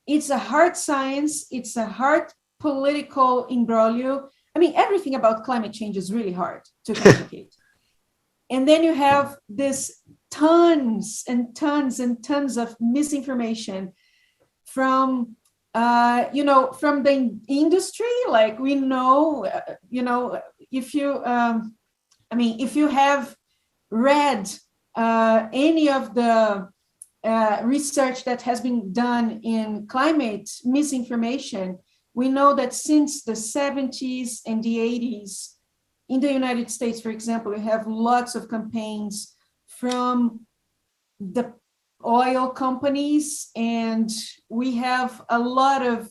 It's a hard science. It's a hard political imbroglio. I mean, everything about climate change is really hard to communicate. And then you have this tons and tons and tons of misinformation from from the industry. Like we know, if you have read any of the research that has been done in climate misinformation, we know that since the 70s and the 80s, in the United States, for example, we have lots of campaigns from the oil companies, and we have a lot of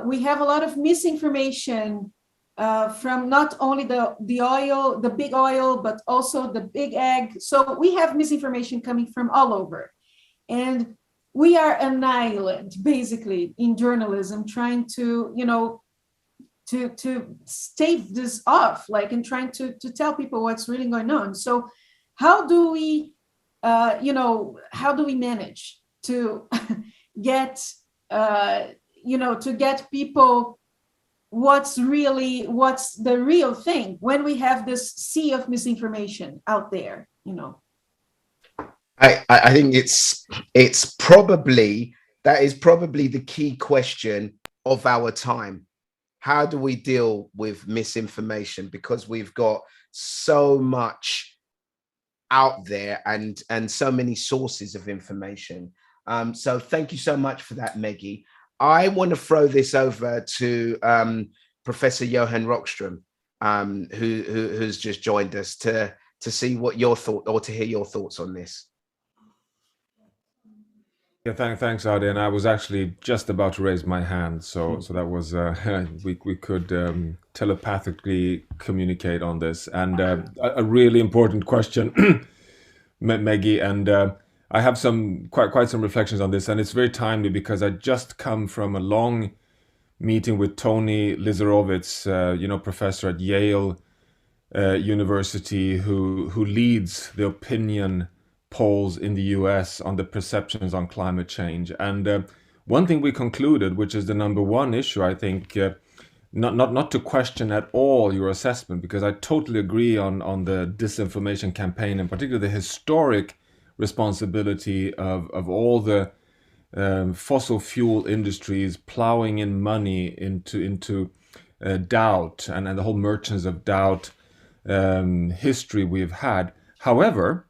we have a lot of misinformation from not only the oil, the big oil, but also the big ag. So we have misinformation coming from all over, and we are an island basically in journalism, trying to to stave this off, like, and trying to tell people what's really going on. So how do we manage to get to get people what's the real thing when we have this sea of misinformation out there? I think it's probably the key question of our time. How do we deal with misinformation? Because we've got so much out there and so many sources of information. So thank you so much for that, Meghie. I want to throw this over to Professor Johan Rockstrom, who's just joined us to see what your thought, or to hear your thoughts on this. Yeah, thanks, Ade. And I was actually just about to raise my hand, so that was we could telepathically communicate on this, and a really important question, Meghie. And I have quite some reflections on this, and it's very timely because I just come from a long meeting with Tony Lizerovitz, professor at Yale University, who leads the opinion polls in the US on the perceptions on climate change. And one thing we concluded, which is the number one issue, I think, not to question at all your assessment, because I totally agree on the disinformation campaign, and particularly the historic responsibility of all the fossil fuel industries plowing in money into doubt and the whole merchants of doubt history we've had. However,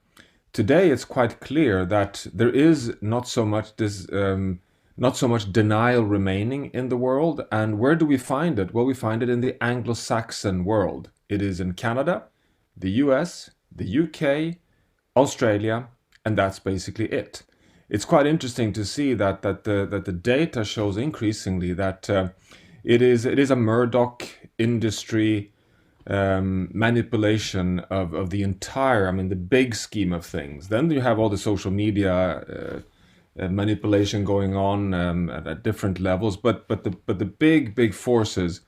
today it's quite clear that there is not so much denial remaining in the world. And where do we find it? Well, we find it in the Anglo-Saxon world. It is in Canada, the US, the UK, Australia, and that's basically it. It's quite interesting to see that the data shows increasingly that it is a Murdoch industry manipulation of the entire, the big scheme of things. Then you have all the social media manipulation going on at different levels, but the big forces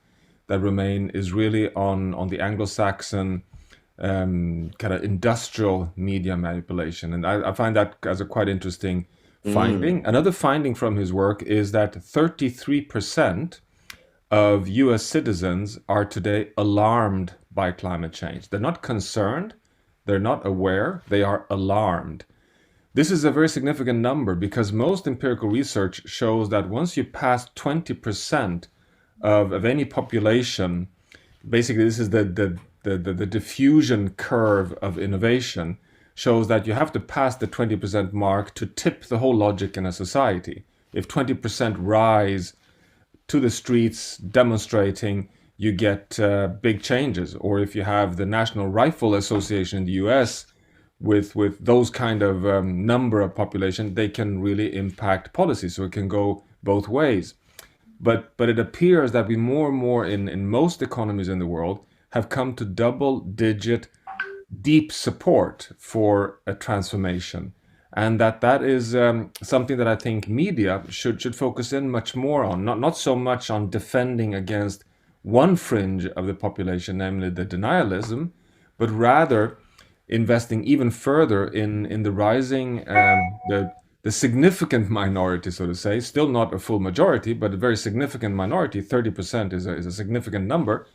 that remain is really on the Anglo-Saxon kind of industrial media manipulation. And I find that as a quite interesting finding. Another finding from his work is that 33% of US citizens are today alarmed by climate change. They're not concerned, they're not aware, they are alarmed. This is a very significant number because most empirical research shows that once you pass 20% of any population, basically this is the diffusion curve of innovation, shows that you have to pass the 20% mark to tip the whole logic in a society. If 20% rise to the streets demonstrating, you get big changes. Or if you have the National Rifle Association in the US with those kind of number of population, they can really impact policy. So it can go both ways. But it appears that we more and more in most economies in the world have come to double-digit deep support for a transformation. And that is something that I think media should focus in much more on, not so much on defending against one fringe of the population, namely the denialism, but rather investing even further in the rising, the significant minority, so to say, still not a full majority, but a very significant minority, 30% is a significant number,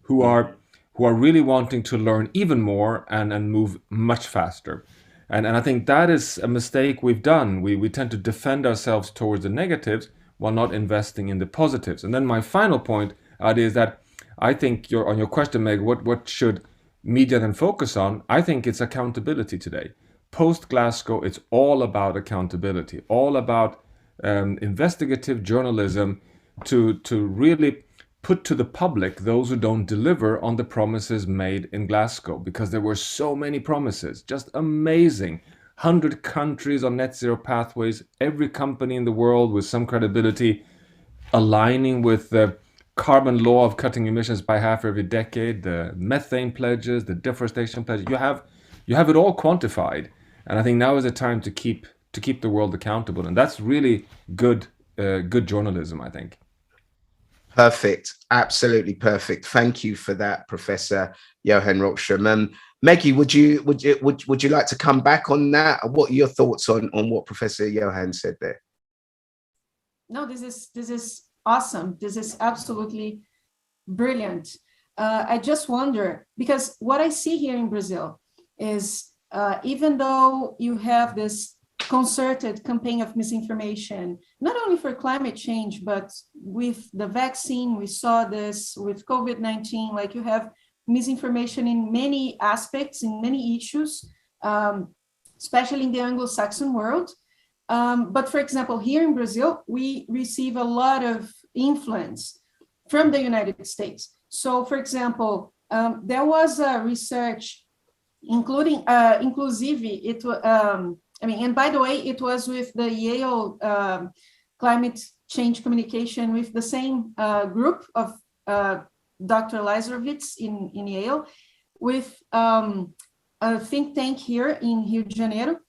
who are really wanting to learn even more and move much faster. And I think that is a mistake we've done. We tend to defend ourselves towards the negatives while not investing in the positives. And then my final point, Ade, is that I think on your question, Meg, what should media then focus on? I think it's accountability today. Post-Glasgow, it's all about accountability, all about investigative journalism to really put to the public those who don't deliver on the promises made in Glasgow, because there were so many promises, just amazing. 100 countries on net zero pathways, every company in the world with some credibility aligning with the carbon law of cutting emissions by half every decade, the methane pledges, the deforestation pledges. You have it all quantified. And I think now is the time to keep the world accountable. And that's really good journalism, I think. Perfect. Absolutely perfect. Thank you for that, Professor Johan Rockstrom. Meghie, would you like to come back on that? What are your thoughts on what Professor Johan said there? No, this is awesome. This is absolutely brilliant. I just wonder, because what I see here in Brazil is even though you have this concerted campaign of misinformation, not only for climate change, but with the vaccine, we saw this with COVID-19, like you have misinformation in many aspects, in many issues, especially in the Anglo-Saxon world. But for example, here in Brazil, we receive a lot of influence from the United States. So for example, there was a research, including and by the way, it was with the Yale climate change communication with the same group of Dr. Leiserowitz in Yale, with a think tank here in Rio de Janeiro.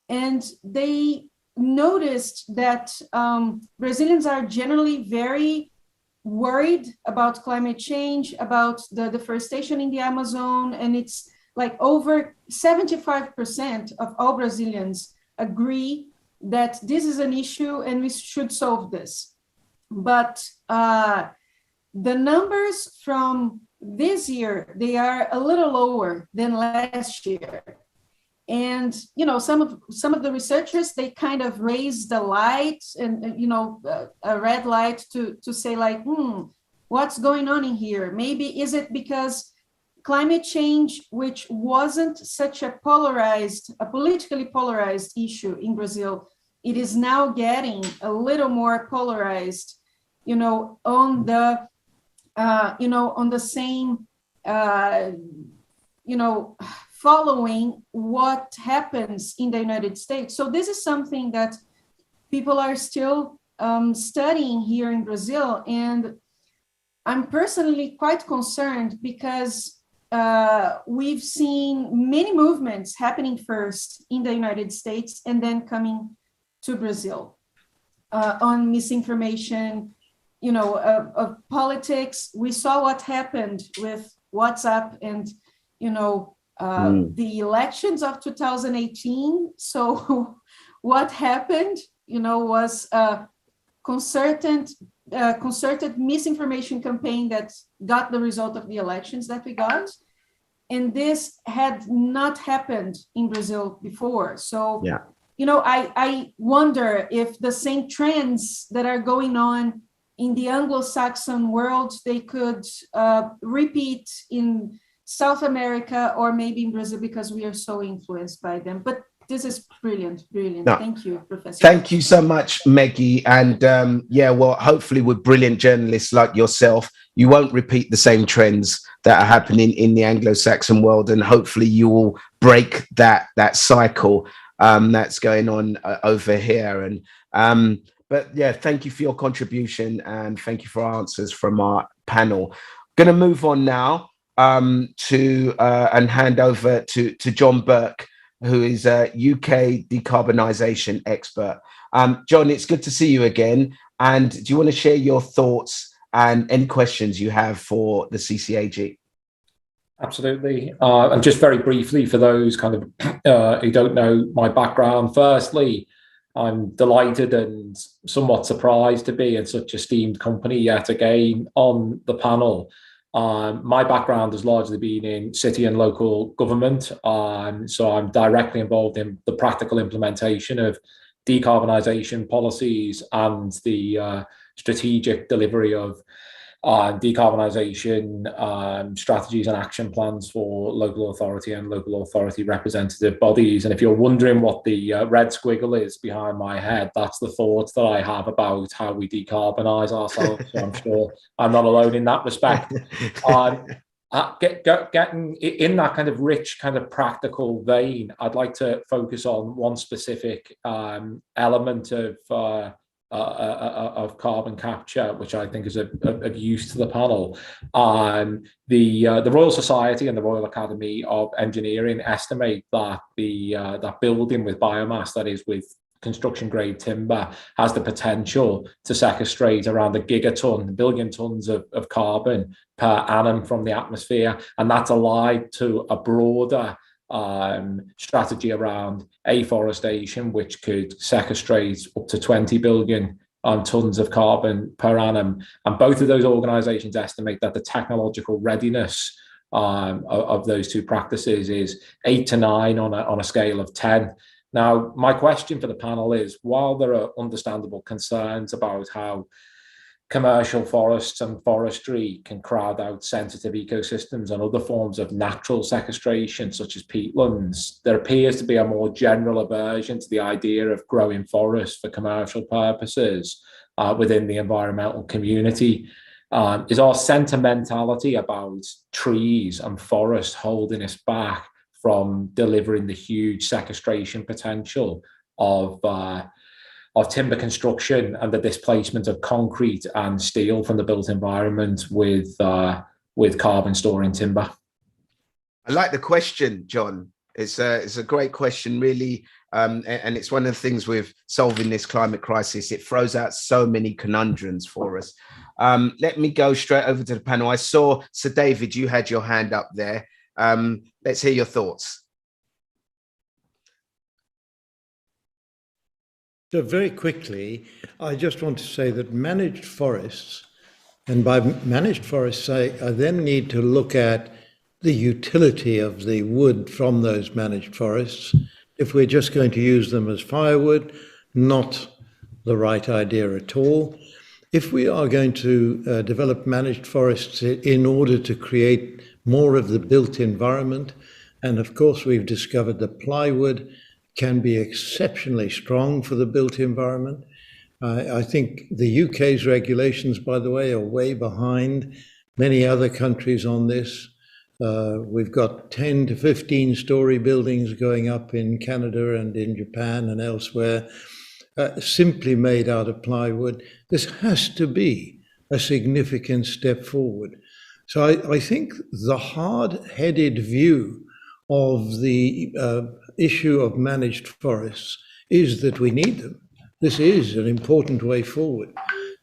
And they noticed that Brazilians are generally very worried about climate change, about the deforestation in the Amazon, and it's like over 75% of all Brazilians agree that this is an issue and we should solve this. But the numbers from this year, they are a little lower than last year. And, you know, some of the researchers, they kind of raised the light and, you know, a red light to say like, what's going on in here? Maybe is it because climate change, which wasn't such a politically polarized issue in Brazil, it is now getting a little more polarized, you know, on the, on the same, following what happens in the United States. So this is something that people are still studying here in Brazil. And I'm personally quite concerned because we've seen many movements happening first in the United States and then coming to Brazil on misinformation, of politics. We saw what happened with WhatsApp and, the elections of 2018. So what happened, was a concerted misinformation campaign that got the result of the elections that we got. And this had not happened in Brazil before. So, yeah. I wonder if the same trends that are going on in the Anglo-Saxon world, they could repeat in South America or maybe in Brazil, because we are so influenced by them. But this is brilliant. No. Thank you, Professor. Thank you so much, Meghie. And well, hopefully with brilliant journalists like yourself, you won't repeat the same trends that are happening in the Anglo-Saxon world. And hopefully you will break that cycle that's going on over here. And but yeah, thank you for your contribution and thank you for answers from our panel. Going to move on now to and hand over to John Burke, who is a UK decarbonisation expert. John, it's good to see you again. And do you want to share your thoughts and any questions you have for the CCAG? Absolutely. And just very briefly, for those kind of who don't know my background, firstly, I'm delighted and somewhat surprised to be in such esteemed company yet again on the panel. My background has largely been in city and local government, so I'm directly involved in the practical implementation of decarbonisation policies and the strategic delivery of decarbonisation strategies and action plans for local authority and local authority representative bodies. And if you're wondering what the red squiggle is behind my head, that's the thoughts that I have about how we decarbonise ourselves. So I'm sure I'm not alone in that respect. Getting in that kind of rich, kind of practical vein, I'd like to focus on one specific element of carbon capture, which I think is of use to the panel. The Royal Society and the Royal Academy of Engineering estimate that that building with biomass, that is with construction grade timber, has the potential to sequestrate around a billion tons of carbon per annum from the atmosphere, and that's allied to a broader strategy around afforestation, which could sequestrate up to 20 billion tons of carbon per annum. And both of those organizations estimate that the technological readiness of those two practices is 8 to 9 on a scale of 10. Now, my question for the panel is, while there are understandable concerns about how commercial forests and forestry can crowd out sensitive ecosystems and other forms of natural sequestration, such as peatlands, there appears to be a more general aversion to the idea of growing forests for commercial purposes within the environmental community. Is our sentimentality about trees and forests holding us back from delivering the huge sequestration potential of timber construction and the displacement of concrete and steel from the built environment with carbon storing timber? I like the question, John. It's a great question, really. And it's one of the things with solving this climate crisis. It throws out so many conundrums for us. Let me go straight over to the panel. I saw, Sir David, you had your hand up there. Let's hear your thoughts. So very quickly, I just want to say that managed forests, and by managed forests, I then need to look at the utility of the wood from those managed forests. If we're just going to use them as firewood, not the right idea at all. If we are going to develop managed forests in order to create more of the built environment, and of course we've discovered that plywood can be exceptionally strong for the built environment. I think the UK's regulations, by the way, are way behind many other countries on this. We've got 10 to 15 story buildings going up in Canada and in Japan and elsewhere, simply made out of plywood. This has to be a significant step forward. So I think the hard-headed view of the issue of managed forests is that we need them. This is an important way forward.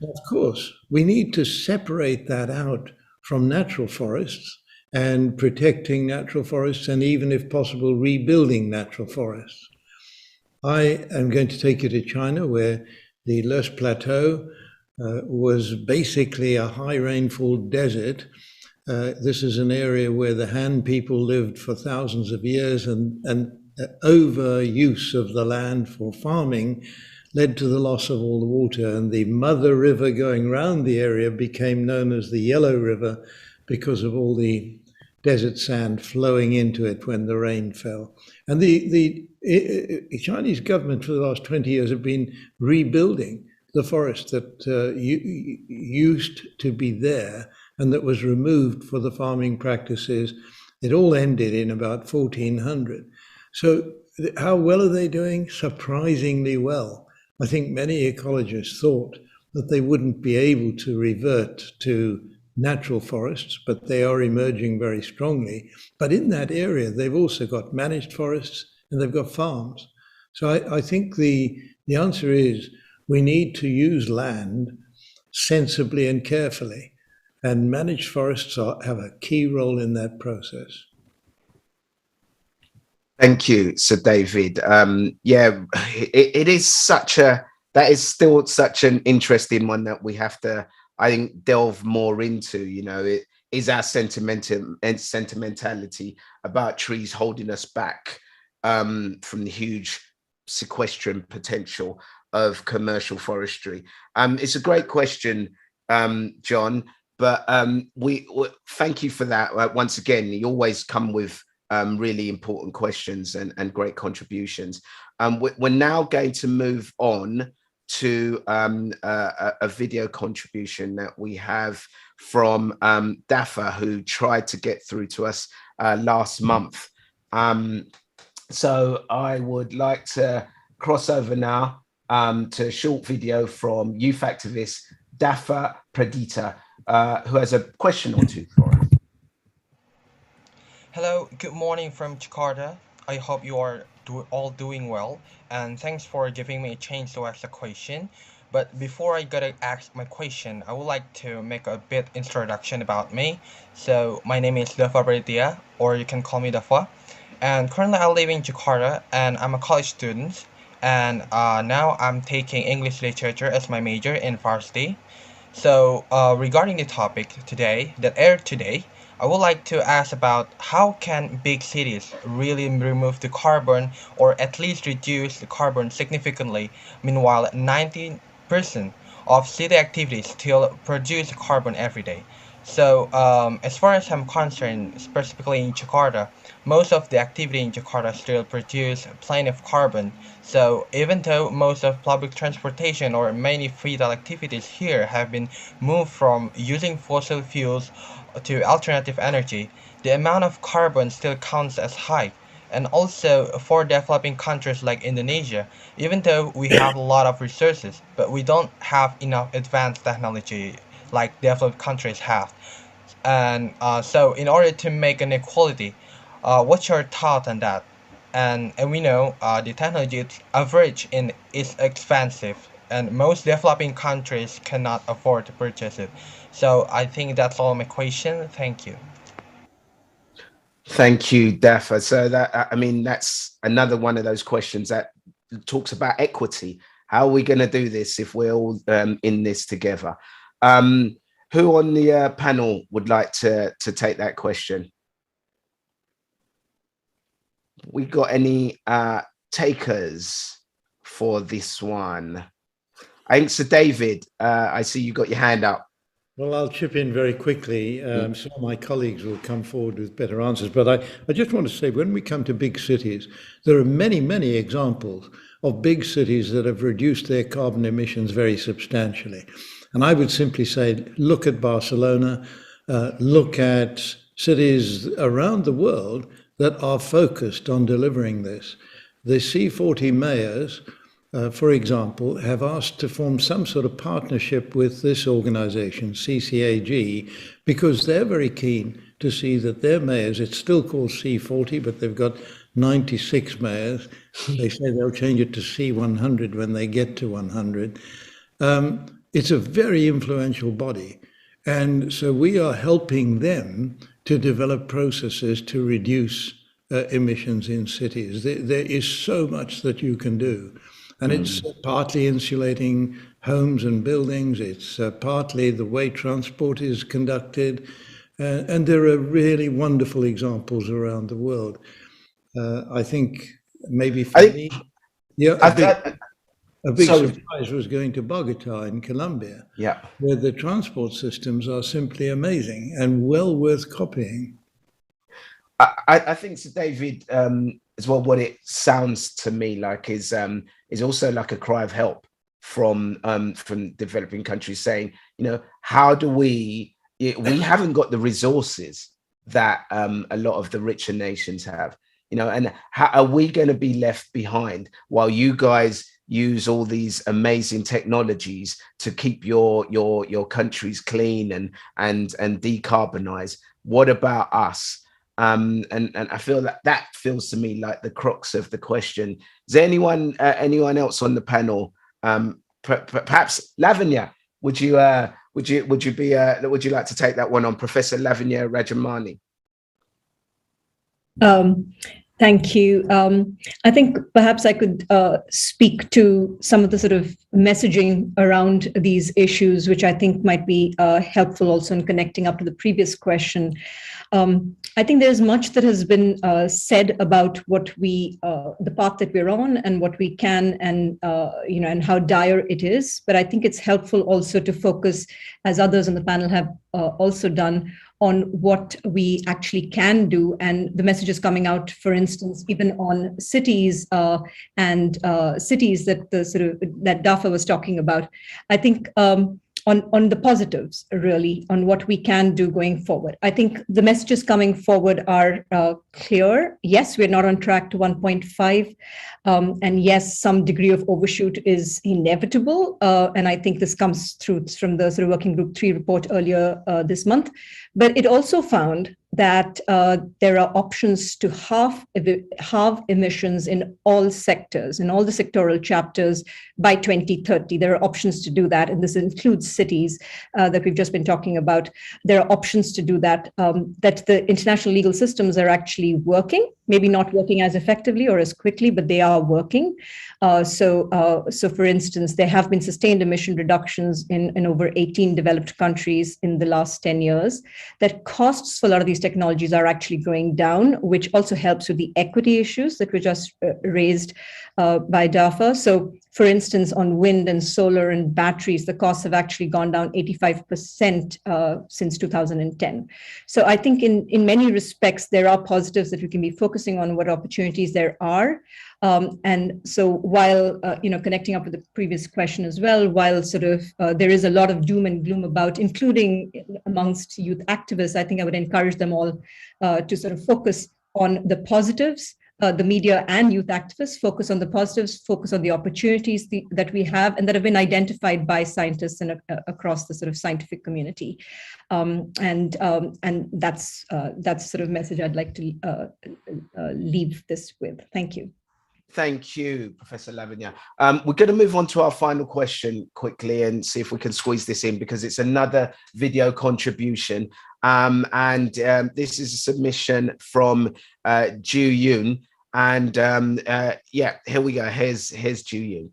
Of course, we need to separate that out from natural forests and protecting natural forests, and even if possible, rebuilding natural forests. I am going to take you to China, where the Loess Plateau was basically a high rainfall desert. This is an area where the Han people lived for thousands of years, and overuse of the land for farming led to the loss of all the water. And the mother river going around the area became known as the Yellow River because of all the desert sand flowing into it when the rain fell. And the Chinese government for the last 20 years have been rebuilding the forest that used to be there and that was removed for the farming practices. It all ended in about 1400. So how well are they doing? Surprisingly well. I think many ecologists thought that they wouldn't be able to revert to natural forests, but they are emerging very strongly. But in that area, they've also got managed forests and they've got farms. So I think the answer is we need to use land sensibly and carefully, and managed forests have a key role in that process. Thank you, Sir David. Yeah, it is that is still such an interesting one that we have to, I think, delve more into. You know, it is our sentimentality about trees holding us back from the huge sequestering potential of commercial forestry. It's a great question, John, but we thank you for that. Once again, you always come with really important questions and great contributions. We're now going to move on to a video contribution that we have from Daffa, who tried to get through to us last month. So I would like to cross over now to a short video from youth activist Daffa Praditya, who has a question or two for us. Hello, good morning from Jakarta. I hope you are all doing well, and thanks for giving me a chance to ask a question. But before I gotta ask my question, I would like to make a bit introduction about me. So my name is Daffa Praditya, or you can call me Daffa. And currently I live in Jakarta, and I'm a college student. And now I'm taking English literature as my major in varsity. So regarding the topic today that aired today, I would like to ask about how can big cities really remove the carbon, or at least reduce the carbon significantly, meanwhile 90% of city activities still produce carbon every day. So as far as I'm concerned, specifically in Jakarta, most of the activity in Jakarta still produce plenty of carbon. So even though most of public transportation or many vital activities here have been moved from using fossil fuels to alternative energy, the amount of carbon still counts as high. And also for developing countries like Indonesia, even though we have a lot of resources, but we don't have enough advanced technology like developed countries have. And so in order to make an equality, what's your thought on that? And we know the technology is average and is expensive, and most developing countries cannot afford to purchase it. So I think that's all my question. Thank you. Thank you, Daffa. So that, I mean, that's another one of those questions that talks about equity. How are we going to do this if we're all in this together? Who on the panel would like to take that question? We got any takers for this one? I think Sir David, I see you got your hand up. Well, I'll chip in very quickly. Some of my colleagues will come forward with better answers. But I just want to say, when we come to big cities, there are many, many examples of big cities that have reduced their carbon emissions very substantially. And I would simply say, look at Barcelona, look at cities around the world that are focused on delivering this. The C40 mayors, for example, have asked to form some sort of partnership with this organization, CCAG, because they're very keen to see that their mayors, it's still called C40, but they've got 96 mayors. They say they'll change it to C100 when they get to 100. it's a very influential body. And so we are helping them to develop processes to reduce emissions in cities. There is so much that you can do. And it's partly insulating homes and buildings. It's partly the way transport is conducted. And there are really wonderful examples around the world. I think maybe for me, a big surprise was going to Bogota in Colombia, where the transport systems are simply amazing and well worth copying. I think, so David, as well, what it sounds to me like is also like a cry of help from developing countries saying, how do we haven't got the resources that a lot of the richer nations have, and how are we going to be left behind while you guys use all these amazing technologies to keep your countries clean and decarbonize? What about us? And I feel that feels to me like the crux of the question. Is there anyone else on the panel? Perhaps Lavanya, would you like to take that one on, Professor Lavanya Rajamani? Thank you. I think perhaps I could speak to some of the sort of messaging around these issues, which I think might be helpful also in connecting up to the previous question. I think there's much that has been said about what the path that we're on and what we can and how dire it is. But I think it's helpful also to focus, as others on the panel have also done, on what we actually can do, and the messages coming out, for instance, even on cities and cities that that Daffa was talking about. I think on the positives, really, on what we can do going forward. I think the messages coming forward are clear. Yes, we're not on track to 1.5, and yes, some degree of overshoot is inevitable. And I think this comes through from the sort of Working Group 3 report earlier this month. But it also found that there are options to halve emissions in all sectors, in all the sectoral chapters by 2030. There are options to do that, and this includes cities that we've just been talking about. There are options to do that, that the international legal systems are actually working, maybe not working as effectively or as quickly, but they are working. So for instance, there have been sustained emission reductions in over 18 developed countries in the last 10 years. That costs for a lot of these technologies are actually going down, which also helps with the equity issues that were just raised by Daffa. So for instance, on wind and solar and batteries, the costs have actually gone down 85% since 2010. So I think in many respects, there are positives that we can be focusing on, what opportunities there are. And so while, connecting up with the previous question as well, while sort of there is a lot of doom and gloom about, including amongst youth activists, I think I would encourage them all to sort of focus on the positives. The media and youth activists focus on the positives, focus on the opportunities that we have and that have been identified by scientists and across the sort of scientific community. And that's sort of message I'd like to leave this with. Thank you. Thank you, Professor Lavanya. We're going to move on to our final question quickly and see if we can squeeze this in, because it's another video contribution. This is a submission from Jooeun Yoon. And here we go. Here's Jooeun Yoon.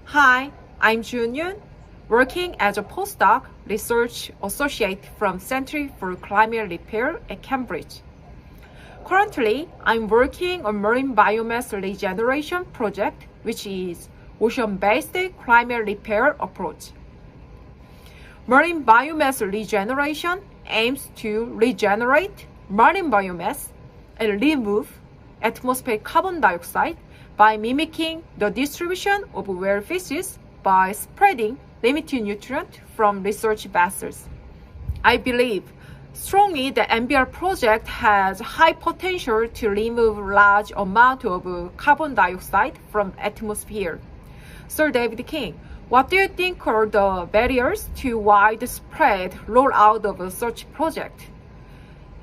Hi, I'm Jooeun Yoon, working as a postdoc research associate from Center for Climate Repair at Cambridge. Currently, I'm working on marine biomass regeneration project, which is ocean-based climate repair approach. Marine biomass regeneration aims to regenerate marine biomass and remove atmospheric carbon dioxide by mimicking the distribution of whale feces by spreading limited nutrient from research vessels. I believe strongly the MBR project has high potential to remove large amount of carbon dioxide from atmosphere. Sir David King, what do you think are the barriers to widespread rollout of such project?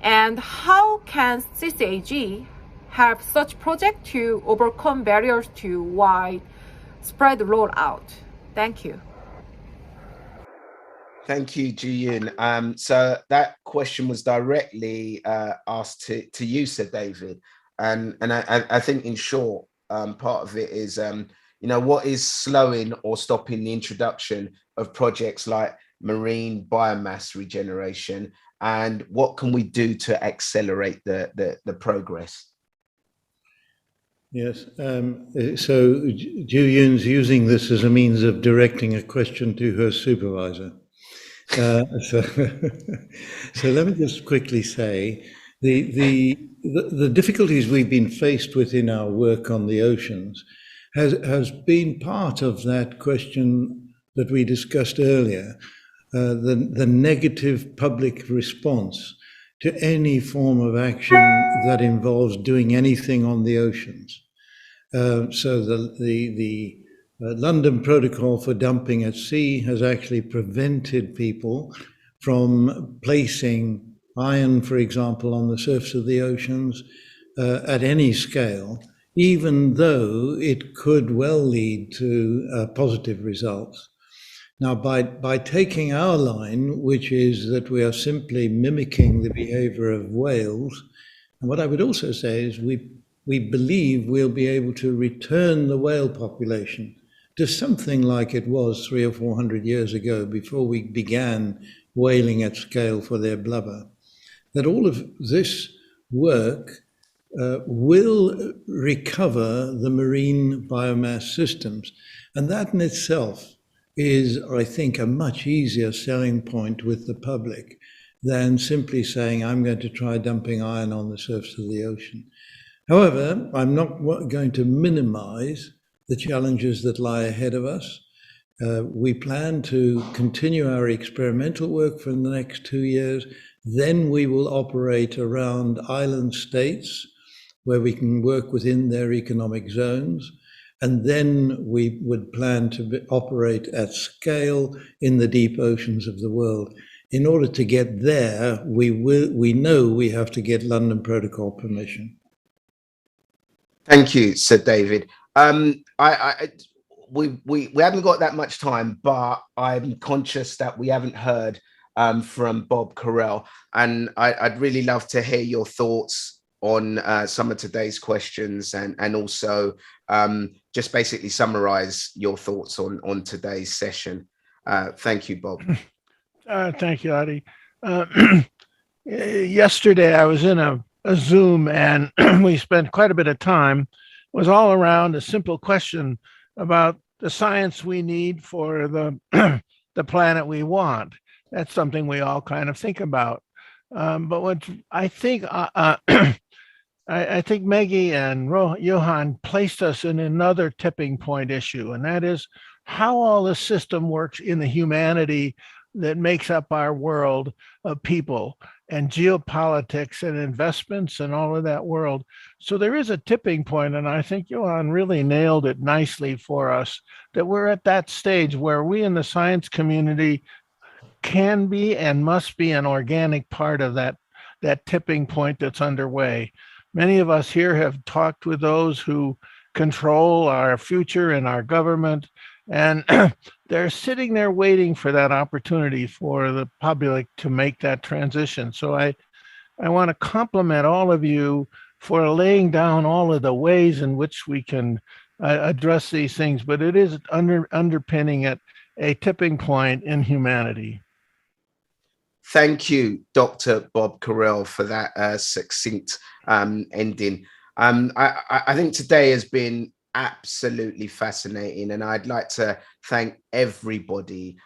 And how can CCAG help such project to overcome barriers to widespread rollout? Thank you. Thank you, Jooeun. So that question was directly asked to you, Sir David, and I think in short, part of it is what is slowing or stopping the introduction of projects like marine biomass regeneration, and what can we do to accelerate the progress? Yes, so Jooeun's using this as a means of directing a question to her supervisor. So let me just quickly say the difficulties we've been faced with in our work on the oceans has been part of that question that we discussed earlier, the negative public response to any form of action that involves doing anything on the oceans. So the London Protocol for dumping at sea has actually prevented people from placing iron, for example, on the surface of the oceans at any scale, even though it could well lead to positive results. Now, by taking our line, which is that we are simply mimicking the behavior of whales, and what I would also say is we believe we'll be able to return the whale population to something like it was 300 or 400 years ago before we began whaling at scale for their blubber. That all of this work will recover the marine biomass systems. And that in itself is, I think, a much easier selling point with the public than simply saying, I'm going to try dumping iron on the surface of the ocean. However, I'm not going to minimize the challenges that lie ahead of us. We plan to continue our experimental work for the next 2 years. Then we will operate around island states where we can work within their economic zones. And then we would plan to operate at scale in the deep oceans of the world. In order to get there, we know we have to get London Protocol permission. Thank you, Sir David. We haven't got that much time, but I'm conscious that we haven't heard from Bob Carell, and I'd really love to hear your thoughts on some of today's questions, and also just basically summarize your thoughts on today's session. Thank you, Bob. Thank you, Ade. Yesterday I was in a Zoom, and we spent quite a bit of time. It was all around a simple question about the science we need for the the planet we want. That's something we all kind of think about. But what I think I think Meghie and Johan placed us in another tipping point issue, and that is how all the system works in the humanity that makes up our world of people and geopolitics and investments and all of that world. So there is a tipping point, and I think Johan really nailed it nicely for us, that we're at that stage where we in the science community can be and must be an organic part of that tipping point that's underway. Many of us here have talked with those who control our future in our government, and they're sitting there waiting for that opportunity for the public to make that transition. So I want to compliment all of you for laying down all of the ways in which we can address these things, but it is underpinning at a tipping point in humanity. Thank you, Dr. Bob Carell, for that succinct ending. I think today has been absolutely fascinating, and I'd like to thank everybody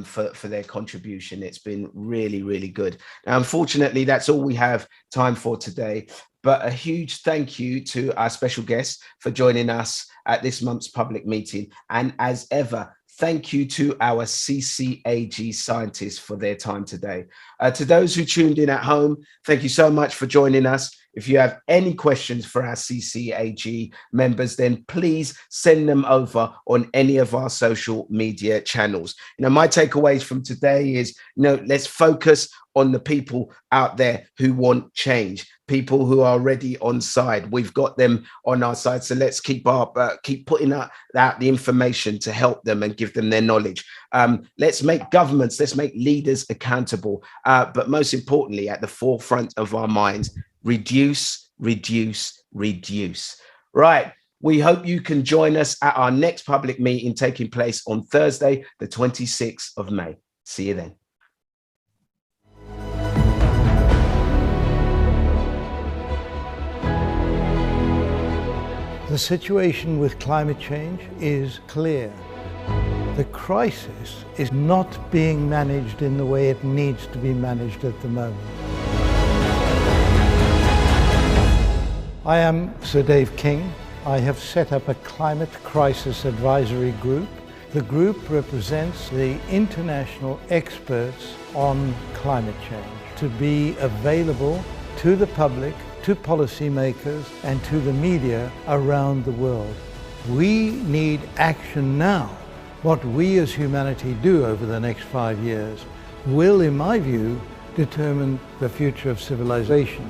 for their contribution. It's been really, really good. Now, unfortunately, that's all we have time for today, but a huge thank you to our special guests for joining us at this month's public meeting. And as ever, thank you to our CCAG scientists for their time today. To those who tuned in at home, thank you so much for joining us. If you have any questions for our CCAG members, then please send them over on any of our social media channels. My takeaways from today is, let's focus on the people out there who want change, people who are already on side. We've got them on our side, so let's keep putting out the information to help them and give them their knowledge. Let's make governments, let's make leaders accountable, but most importantly, at the forefront of our minds, reduce, reduce, reduce. Right. We hope you can join us at our next public meeting taking place on Thursday, the 26th of May. See you then. The situation with climate change is clear. The crisis is not being managed in the way it needs to be managed at the moment. I am Sir Dave King. I have set up a climate crisis advisory group. The group represents the international experts on climate change to be available to the public, to policymakers, and to the media around the world. We need action now. What we as humanity do over the next 5 years will, in my view, determine the future of civilization.